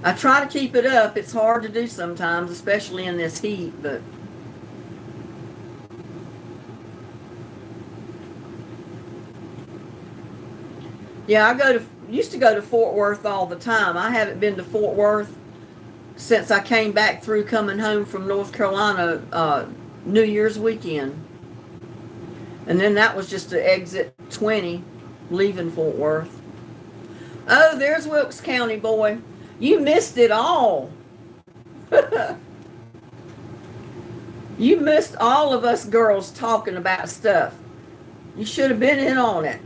I try to keep it up. It's hard to do sometimes, especially in this heat, but yeah, used to go to Fort Worth all the time. I haven't been to Fort Worth since I came back through coming home from North Carolina New Year's weekend. And then that was just to exit 20, leaving Fort Worth. Oh, there's Wilkes County, boy. You missed it all. You missed all of us girls talking about stuff. You should have been in on it.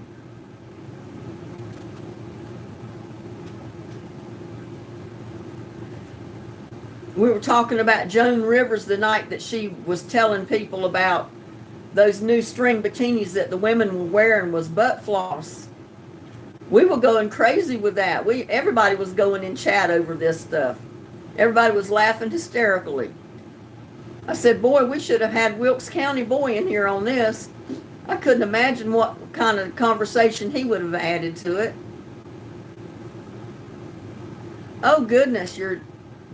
We were talking about Joan Rivers the night that she was telling people about those new string bikinis that the women were wearing was butt floss. We were going crazy with that. Everybody was going in chat over this stuff. Everybody was laughing hysterically. I said, boy, we should have had Wilkes County boy in here on this. I couldn't imagine what kind of conversation he would have added to it. Oh, goodness,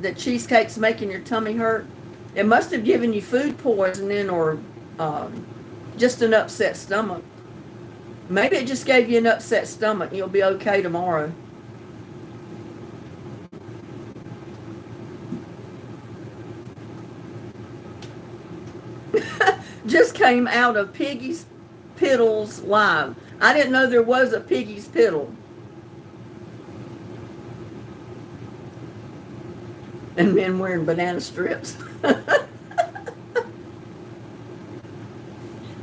that cheesecake's making your tummy hurt, it must have given you food poisoning or just an upset stomach. Maybe it just gave you an upset stomach. You'll be okay tomorrow. Just came out of Piggy's Piddles Live. I didn't know there was a Piggy's Piddle. And men wearing banana strips.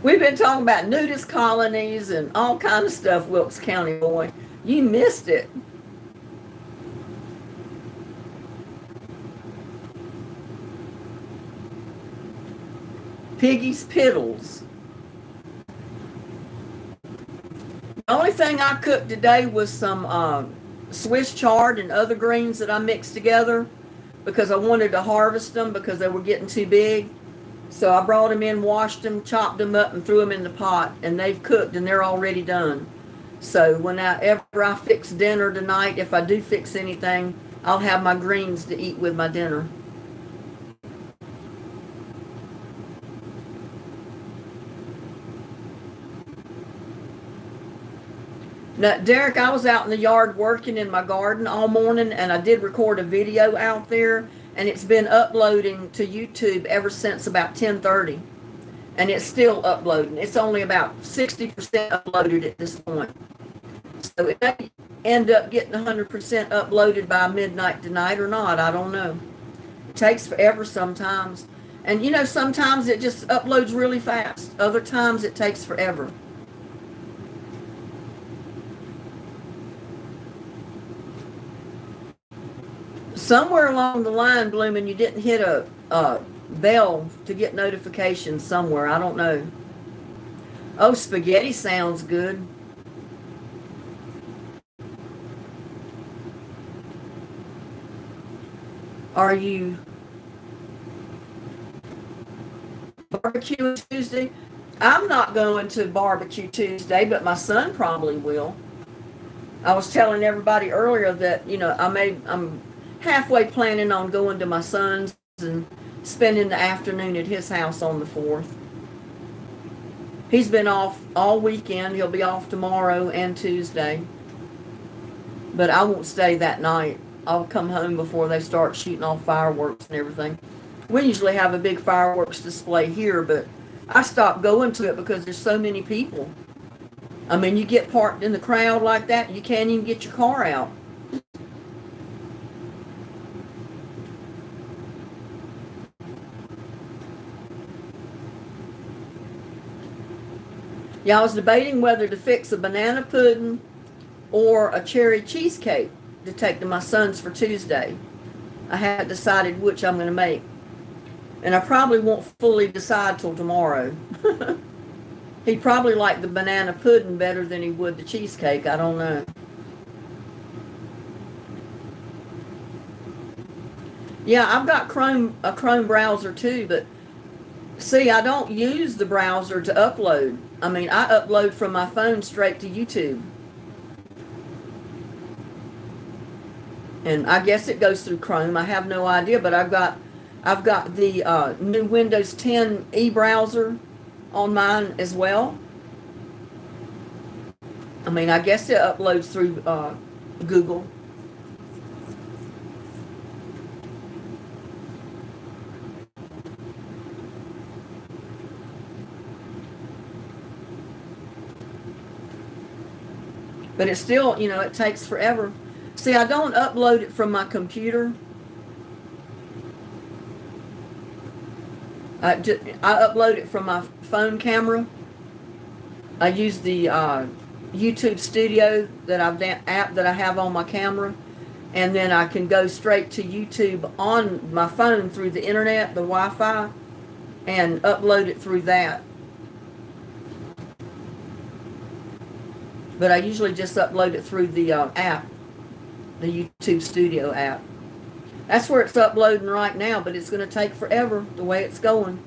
We've been talking about nudist colonies and all kind of stuff, Wilkes County boy. You missed it. Piggy's Piddles. The only thing I cooked today was some Swiss chard and other greens that I mixed together because I wanted to harvest them because they were getting too big. So I brought them in, washed them, chopped them up, and threw them in the pot, and they've cooked, and they're already done. So whenever I fix dinner tonight, if I do fix anything, I'll have my greens to eat with my dinner. Now, Derek, I was out in the yard working in my garden all morning, and I did record a video out there. And it's been uploading to YouTube ever since about 10:30. And it's still uploading. It's only about 60% uploaded at this point. So it may end up getting 100% uploaded by midnight tonight or not. I don't know. It takes forever sometimes. And you know, sometimes it just uploads really fast. Other times it takes forever. Somewhere along the line, Bloomin', you didn't hit a bell to get notifications somewhere. I don't know. Oh, spaghetti sounds good. Are you barbecue Tuesday? I'm not going to barbecue Tuesday, but my son probably will. I was telling everybody earlier that, you know, I'm halfway planning on going to my son's and spending the afternoon at his house on the 4th. He's been off all weekend. He'll be off tomorrow and Tuesday. But I won't stay that night. I'll come home before they start shooting off fireworks and everything. We usually have a big fireworks display here, but I stopped going to it because there's so many people. I mean, you get parked in the crowd like that, you can't even get your car out. Yeah, I was debating whether to fix a banana pudding or a cherry cheesecake to take to my son's for Tuesday. I haven't decided which I'm going to make. And I probably won't fully decide till tomorrow. He'd probably like the banana pudding better than he would the cheesecake. I don't know. Yeah, I've got a Chrome browser too, but see, I don't use the browser to upload. I mean, I upload from my phone straight to YouTube. And I guess it goes through Chrome. I have no idea, but I've got the new Windows 10 e-browser on mine as well. I mean, I guess it uploads through Google. But it's still, you know, it takes forever. See, I don't upload it from my computer. I upload it from my phone camera. I use the YouTube Studio app that I have on my camera, and then I can go straight to YouTube on my phone through the internet, the Wi-Fi, and upload it through that. But I usually just upload it through the app, the YouTube Studio app. That's where it's uploading right now, but it's going to take forever the way it's going.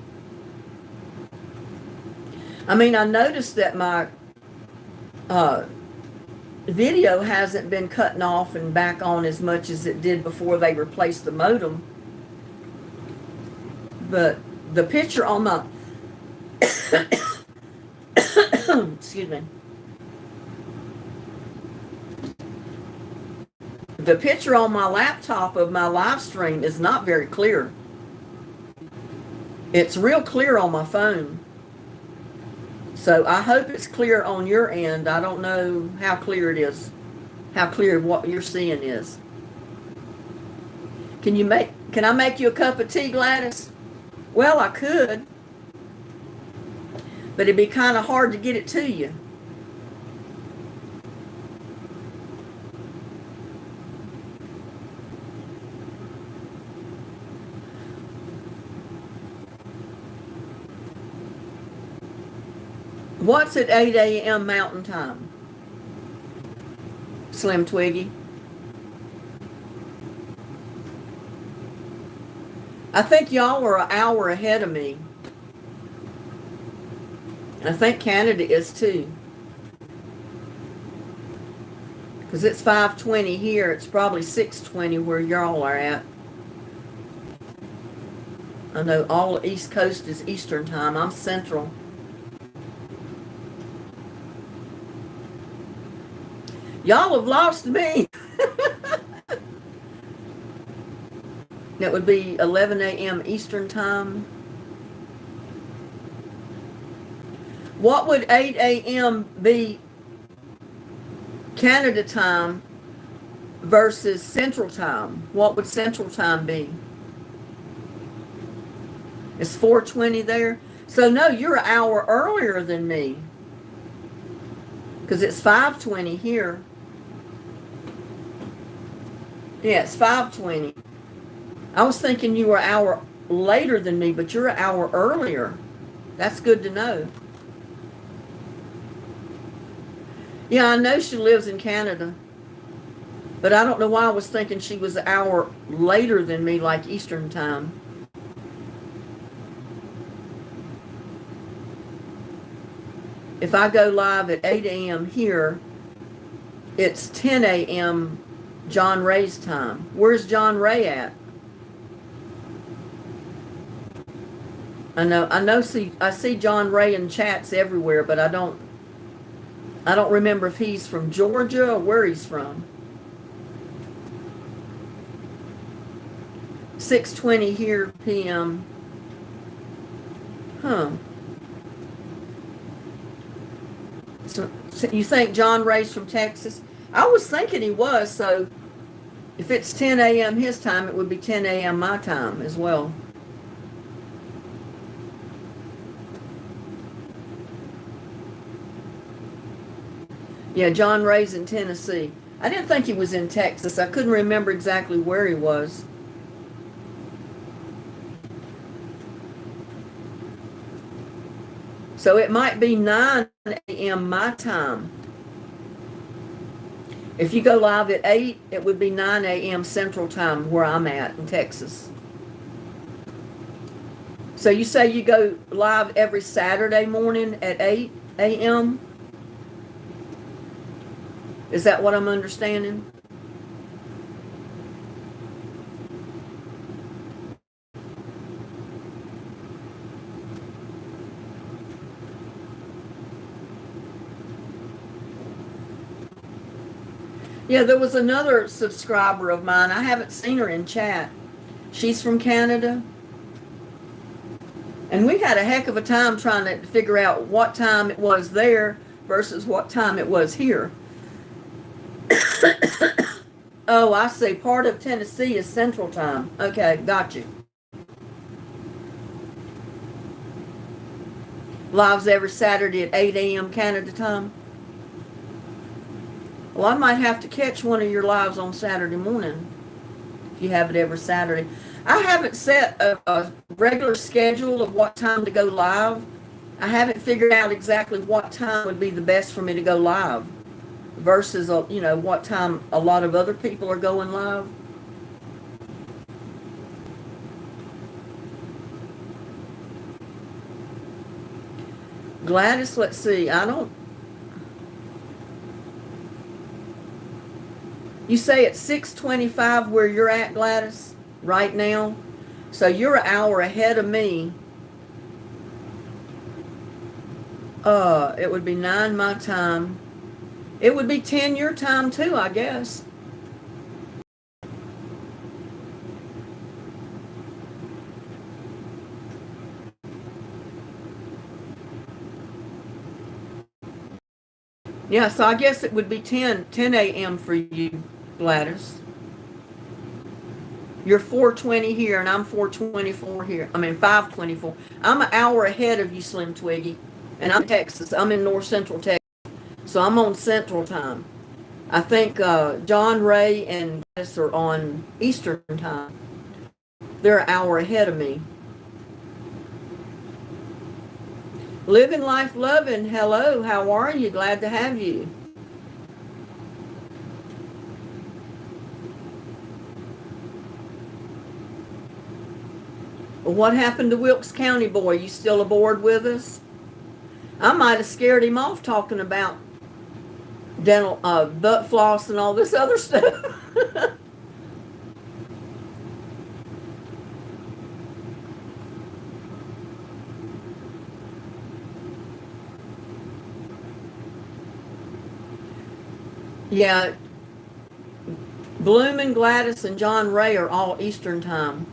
I mean, I noticed that my video hasn't been cutting off and back on as much as it did before they replaced the modem. But the picture on my excuse me. The picture on my laptop of my live stream is not very clear. It's real clear on my phone. So I hope it's clear on your end. I don't know how clear it is, how clear what you're seeing is. Can I make you a cup of tea, Gladys? Well, I could, but it'd be kind of hard to get it to you. What's at 8 a.m. Mountain Time? Slim Twiggy. I think y'all are an hour ahead of me. And I think Canada is too. Because it's 5:20 here. It's probably 6:20 where y'all are at. I know all the East Coast is Eastern Time. I'm Central. Y'all have lost me. That would be 11 a.m. Eastern Time. What would 8 a.m. be Canada time versus Central Time? What would Central Time be? It's 4:20 there. So no, you're an hour earlier than me. Because it's 5:20 here. Yeah, it's 5:20. I was thinking you were an hour later than me, but you're an hour earlier. That's good to know. Yeah, I know she lives in Canada. But I don't know why I was thinking she was an hour later than me, like Eastern Time. If I go live at 8 a.m. here, it's 10 a.m. John Ray's time. Where's John Ray at? I see John Ray in chats everywhere, but I don't remember if he's from Georgia or where he's from. 6:20 here p.m. Huh. So you think John Ray's from Texas? I was thinking he was, so if it's 10 a.m. his time, it would be 10 a.m. my time as well. Yeah, John Ray's in Tennessee. I didn't think he was in Texas. I couldn't remember exactly where he was. So it might be 9 a.m. my time. If you go live at 8, it would be 9 a.m. Central Time where I'm at in Texas. So you say you go live every Saturday morning at 8 a.m.? Is that what I'm understanding? Yeah, there was another subscriber of mine. I haven't seen her in chat. She's from Canada. And we had a heck of a time trying to figure out what time it was there versus what time it was here. Oh, I see. Part of Tennessee is Central Time. Okay, got you. Lives every Saturday at 8 a.m. Canada time. Well, I might have to catch one of your lives on Saturday morning if you have it every Saturday. I haven't set a regular schedule of what time to go live. I haven't figured out exactly what time would be the best for me to go live versus, what time a lot of other people are going live. Gladys, let's see. You say it's 6:25 where you're at, Gladys, right now? So you're an hour ahead of me. It would be 9 my time. It would be 10 your time too, I guess. Yeah, so I guess it would be 10 a.m. for you, Gladys. You're 4:20 here, and I'm 4:24 here. I mean 5:24. I'm an hour ahead of you, Slim Twiggy, and I'm in Texas. I'm in North Central Texas, so I'm on Central Time. I think John Ray and Gladys are on Eastern Time. They're an hour ahead of me. Living life loving. Hello, how are you? Glad to have you. Well, what happened to Wilkes County boy? You still aboard with us? I might have scared him off talking about dental butt floss and all this other stuff. Yeah, Bloom and Gladys and John Ray are all Eastern Time.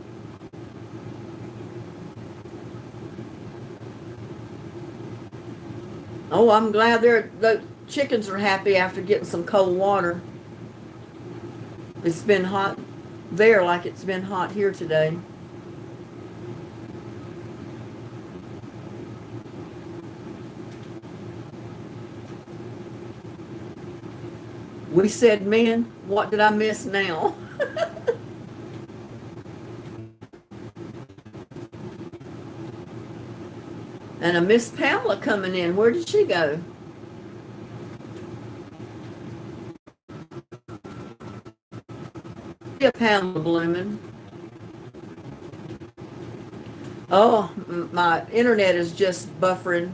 Oh, I'm glad the chickens are happy after getting some cold water. It's been hot there like it's been hot here today. We said men. What did I miss now? And a Miss Pamela coming in. Where did she go? Yeah, Pamela blooming. Oh, my internet is just buffering.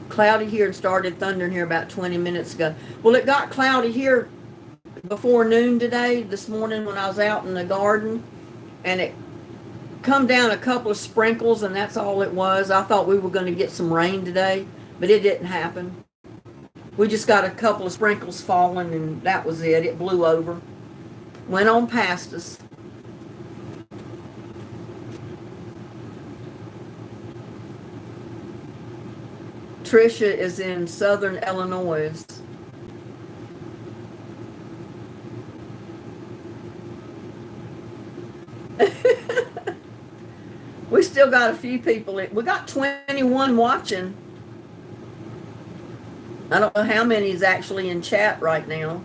Cloudy here and started thundering here about 20 minutes ago. Well, it got cloudy here before noon today, this morning when I was out in the garden, and it come down a couple of sprinkles, and that's all it was. I thought we were going to get some rain today, but it didn't happen. We just got a couple of sprinkles falling, and that was it. It blew over. Went on past us. Tricia is in southern Illinois. We still got a few people. We got 21 watching. I don't know how many is actually in chat right now,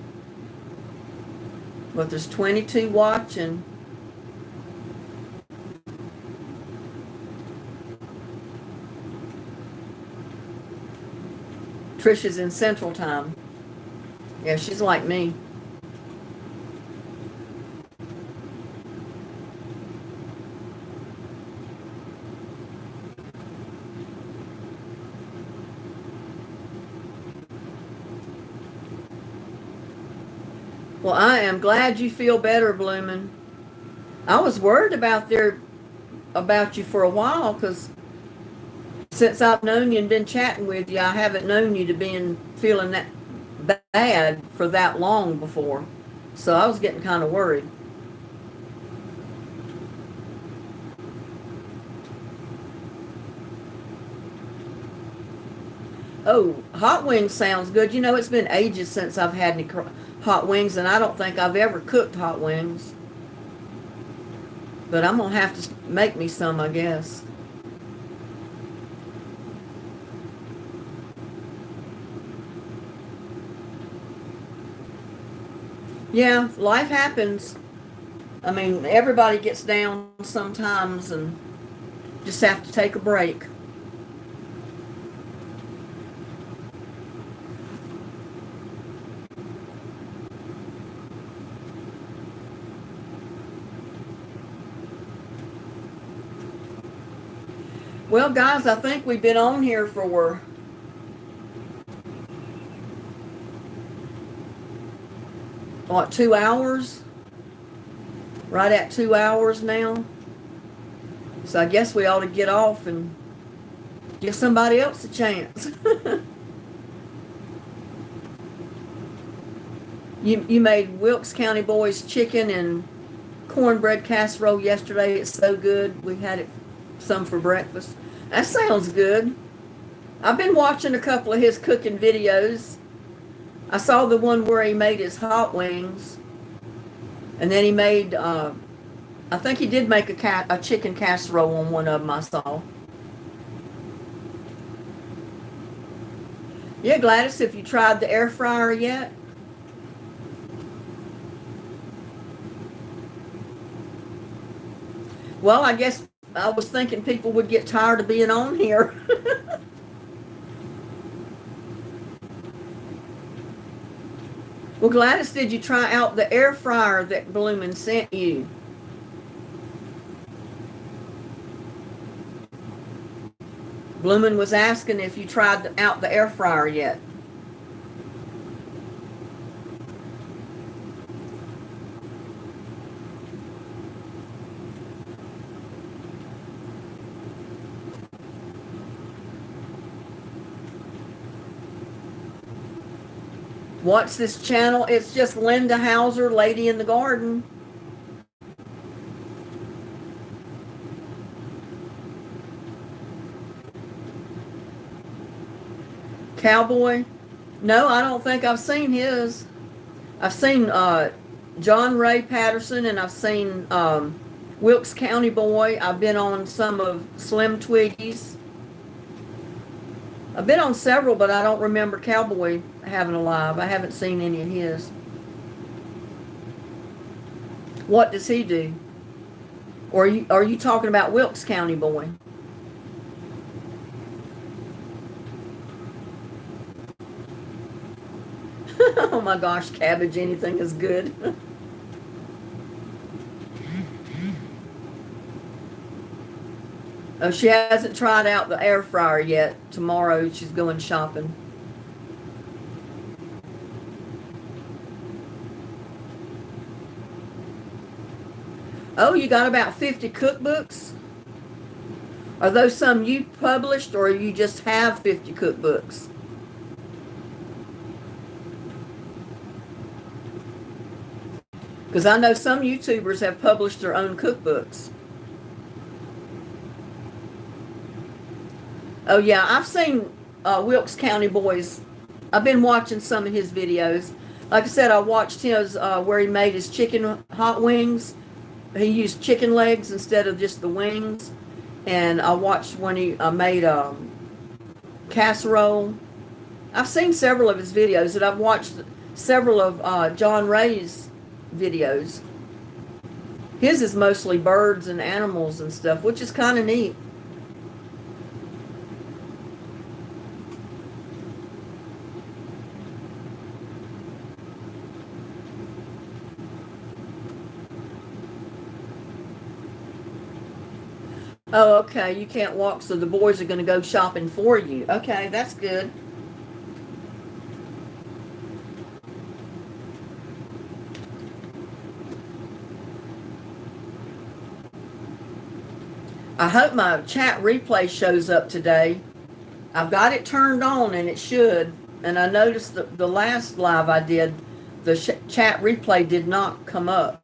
but there's 22 watching. Trisha's in Central Time. Yeah, she's like me. Well, I am glad you feel better, Bloomin'. I was worried about you for a while because since I've known you and been chatting with you, I haven't known you to be feeling that bad for that long before. So I was getting kind of worried. Oh, hot wings sounds good. You know, it's been ages since I've had any hot wings, and I don't think I've ever cooked hot wings. But I'm going to have to make me some, I guess. Yeah, life happens. I mean, everybody gets down sometimes and just have to take a break. Well, guys, I think we've been on here for what, 2 hours? Right at 2 hours now. So I guess we ought to get off and give somebody else a chance. You made Wilkes County Boys chicken and cornbread casserole yesterday. It's so good. We had it some for breakfast. That sounds good. I've been watching a couple of his cooking videos. I saw the one where he made his hot wings. And then he made, I think he did make a chicken casserole on one of them I saw. Yeah, Gladys, if you tried the air fryer yet? Well, I guess I was thinking people would get tired of being on here. Well, Gladys, did you try out the air fryer that Bloomin' sent you? Bloomin' was asking if you tried out the air fryer yet. What's this channel? It's just Linda Hauser, Lady in the Garden. Cowboy? No, I don't think I've seen his. I've seen John Ray Patterson, and I've seen Wilkes County Boy. I've been on some of Slim Twiggy's. I've been on several, but I don't remember Cowboy having a live. I haven't seen any of his. What does he do? Or are you talking about Wilkes County Boy? Oh my gosh, Cabbage, anything is good. Oh, she hasn't tried out the air fryer yet. Tomorrow she's going shopping. Oh, you got about 50 cookbooks? Are those some you published, or you just have 50 cookbooks? Because I know some YouTubers have published their own cookbooks. Oh yeah, I've seen Wilkes County Boys. I've been watching some of his videos. Like I said, I watched his where he made his chicken hot wings. He used chicken legs instead of just the wings. And I watched when he made casserole. I've seen several of his videos, and I've watched several of John Ray's videos. His is mostly birds and animals and stuff, which is kind of neat. Oh, okay. You can't walk, so the boys are going to go shopping for you. Okay, that's good. I hope my chat replay shows up today. I've got it turned on, and it should. And I noticed that the last live I did, the chat replay did not come up.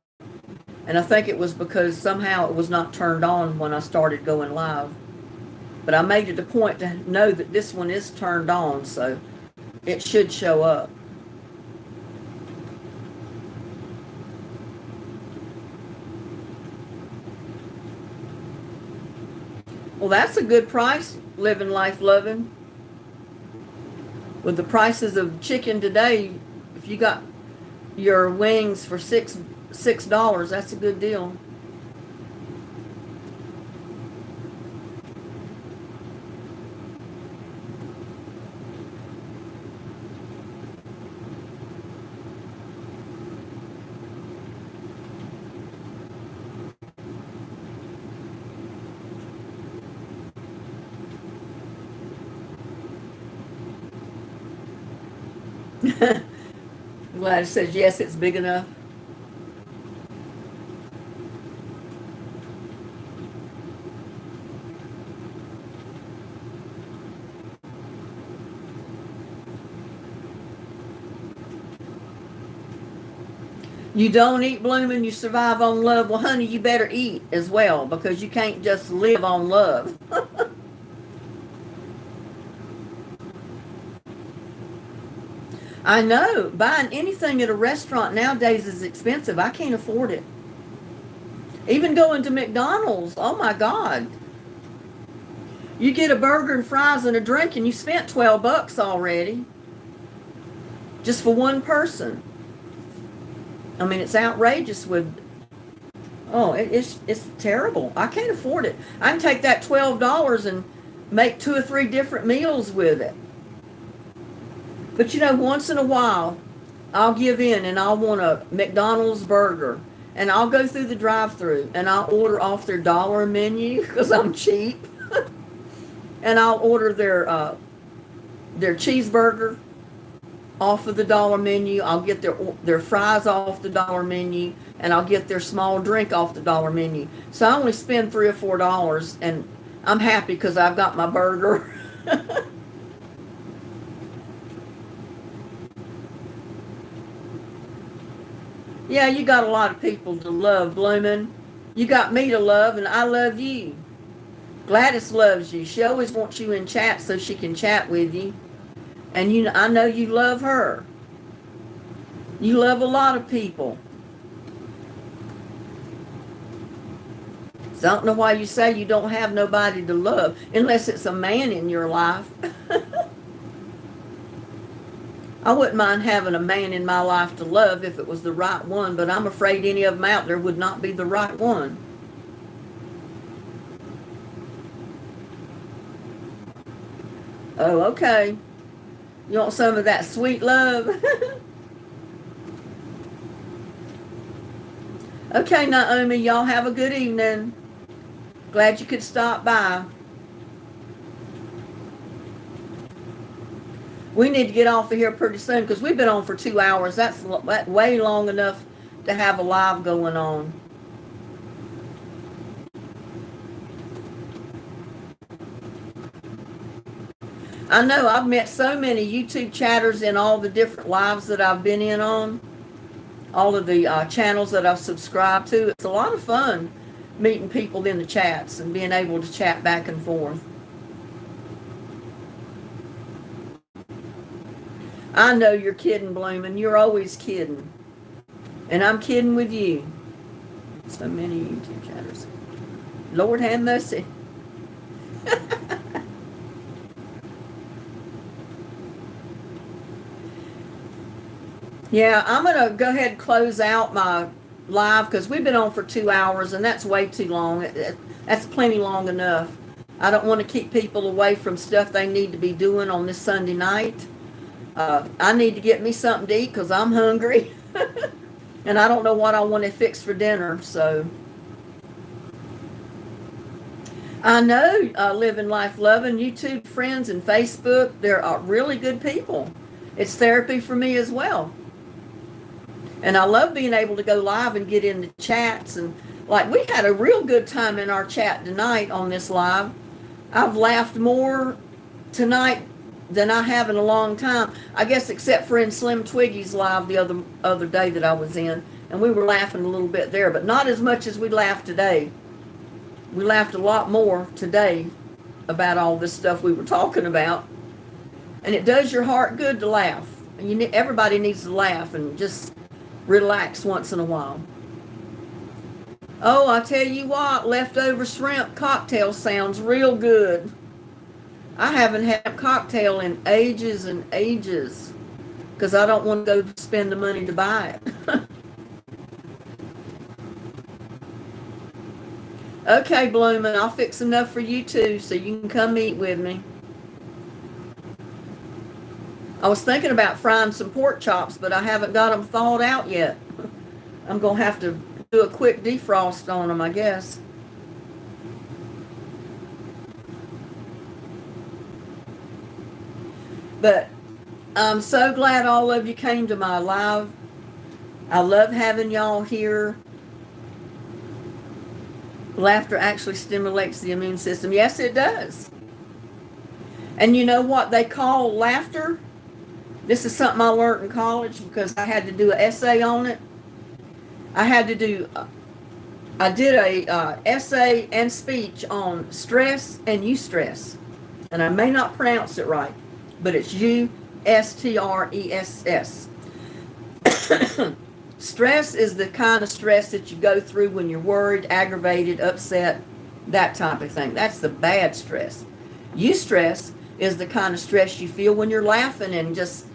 And I think it was because somehow it was not turned on when I started going live. But I made it a point to know that this one is turned on, so it should show up. Well, that's a good price, Living Life Loving. With the prices of chicken today, if you got your wings for $6, that's a good deal. Gladys says, yes, it's big enough. You don't eat blooming, you survive on love. Well, honey, you better eat as well, because you can't just live on love. I know. Buying anything at a restaurant nowadays is expensive. I can't afford it. Even going to McDonald's, oh my God. You get a burger and fries and a drink and you spent $12 already. Just for one person. I mean, it's outrageous with, it's terrible. I can't afford it. I can take that $12 and make 2 or 3 different meals with it. But you know, once in a while, I'll give in and I'll want a McDonald's burger. And I'll go through the drive-thru and I'll order off their dollar menu because I'm cheap. And I'll order their cheeseburger off of the dollar menu. I'll get their fries off the dollar menu, and I'll get their small drink off the dollar menu. So I only spend $3 or $4, and I'm happy because I've got my burger. Yeah, you got a lot of people to love, Bloomin'. You got me to love, and I love you. Gladys loves you. She always wants you in chat so she can chat with you. And I know you love her. You love a lot of people. So I don't know why you say you don't have nobody to love, unless it's a man in your life. I wouldn't mind having a man in my life to love if it was the right one, but I'm afraid any of them out there would not be the right one. Oh, okay. You want some of that sweet love? Okay, Naomi, y'all have a good evening. Glad you could stop by. We need to get off of here pretty soon because we've been on for 2 hours. That's way long enough to have a live going on. I know I've met so many YouTube chatters in all the different lives that I've been in on. All of the channels that I've subscribed to. It's a lot of fun meeting people in the chats and being able to chat back and forth. I know you're kidding, Bloomin'. You're always kidding. And I'm kidding with you. So many YouTube chatters. Lord have mercy. Yeah, I'm going to go ahead and close out my live because we've been on for 2 hours and that's way too long. That's plenty long enough. I don't want to keep people away from stuff they need to be doing on this Sunday night. I need to get me something to eat because I'm hungry. And I don't know what I want to fix for dinner, so. I know Living Life Loving, YouTube friends and Facebook, they're really good people. It's therapy for me as well. And I love being able to go live and get into chats. And like we had a real good time in our chat tonight on this live. I've laughed more tonight than I have in a long time. I guess except for in Slim Twiggy's live the other day that I was in. And we were laughing a little bit there, but not as much as we laughed today. We laughed a lot more today about all this stuff we were talking about. And it does your heart good to laugh. Everybody needs to laugh and just relax once in a while. Oh, I tell you what, leftover shrimp cocktail sounds real good. I haven't had a cocktail in ages and ages because I don't want to go spend the money to buy it. Okay, Bloomin', I'll fix enough for you too so you can come eat with me. I was thinking about frying some pork chops, but I haven't got them thawed out yet. I'm going to have to do a quick defrost on them, I guess. But I'm so glad all of you came to my live. I love having y'all here. Laughter actually stimulates the immune system. Yes, it does. And you know what they call laughter? This is something I learned in college because I had to do an essay on it. I did a essay and speech on stress and eustress. And I may not pronounce it right, but it's USTRESS. Stress is the kind of stress that you go through when you're worried, aggravated, upset, that type of thing. That's the bad stress. Eustress is the kind of stress you feel when you're laughing and just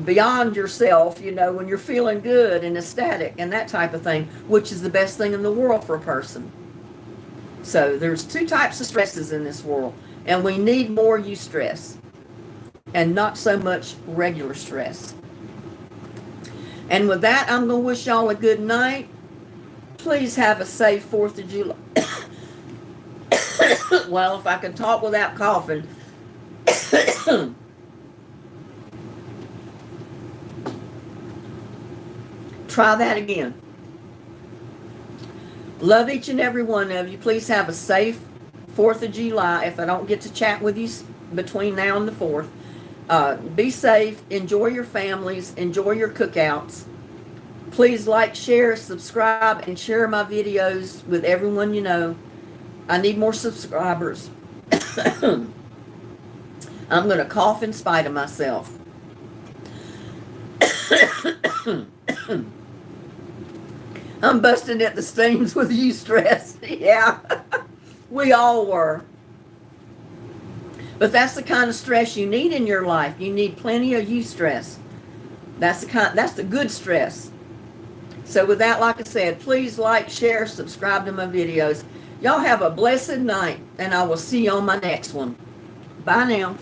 beyond yourself, when you're feeling good and ecstatic and that type of thing, which is the best thing in the world for a person. So there's two types of stresses in this world, and we need more eustress and not so much regular stress. And with that, I'm going to wish y'all a good night. Please have a safe 4th of July. Well, if I can talk without coughing. Try that again. Love each and every one of you. Please have a safe 4th of July. If I don't get to chat with you between now and the 4th, be safe. Enjoy your families. Enjoy your cookouts. Please like, share, subscribe, and share my videos with everyone you know. I need more subscribers. I'm going to cough in spite of myself. I'm busting at the seams with eustress. Yeah, we all were. But that's the kind of stress you need in your life. You need plenty of eustress. That's the good stress. So with that, like I said, please like, share, subscribe to my videos. Y'all have a blessed night, and I will see you on my next one. Bye now.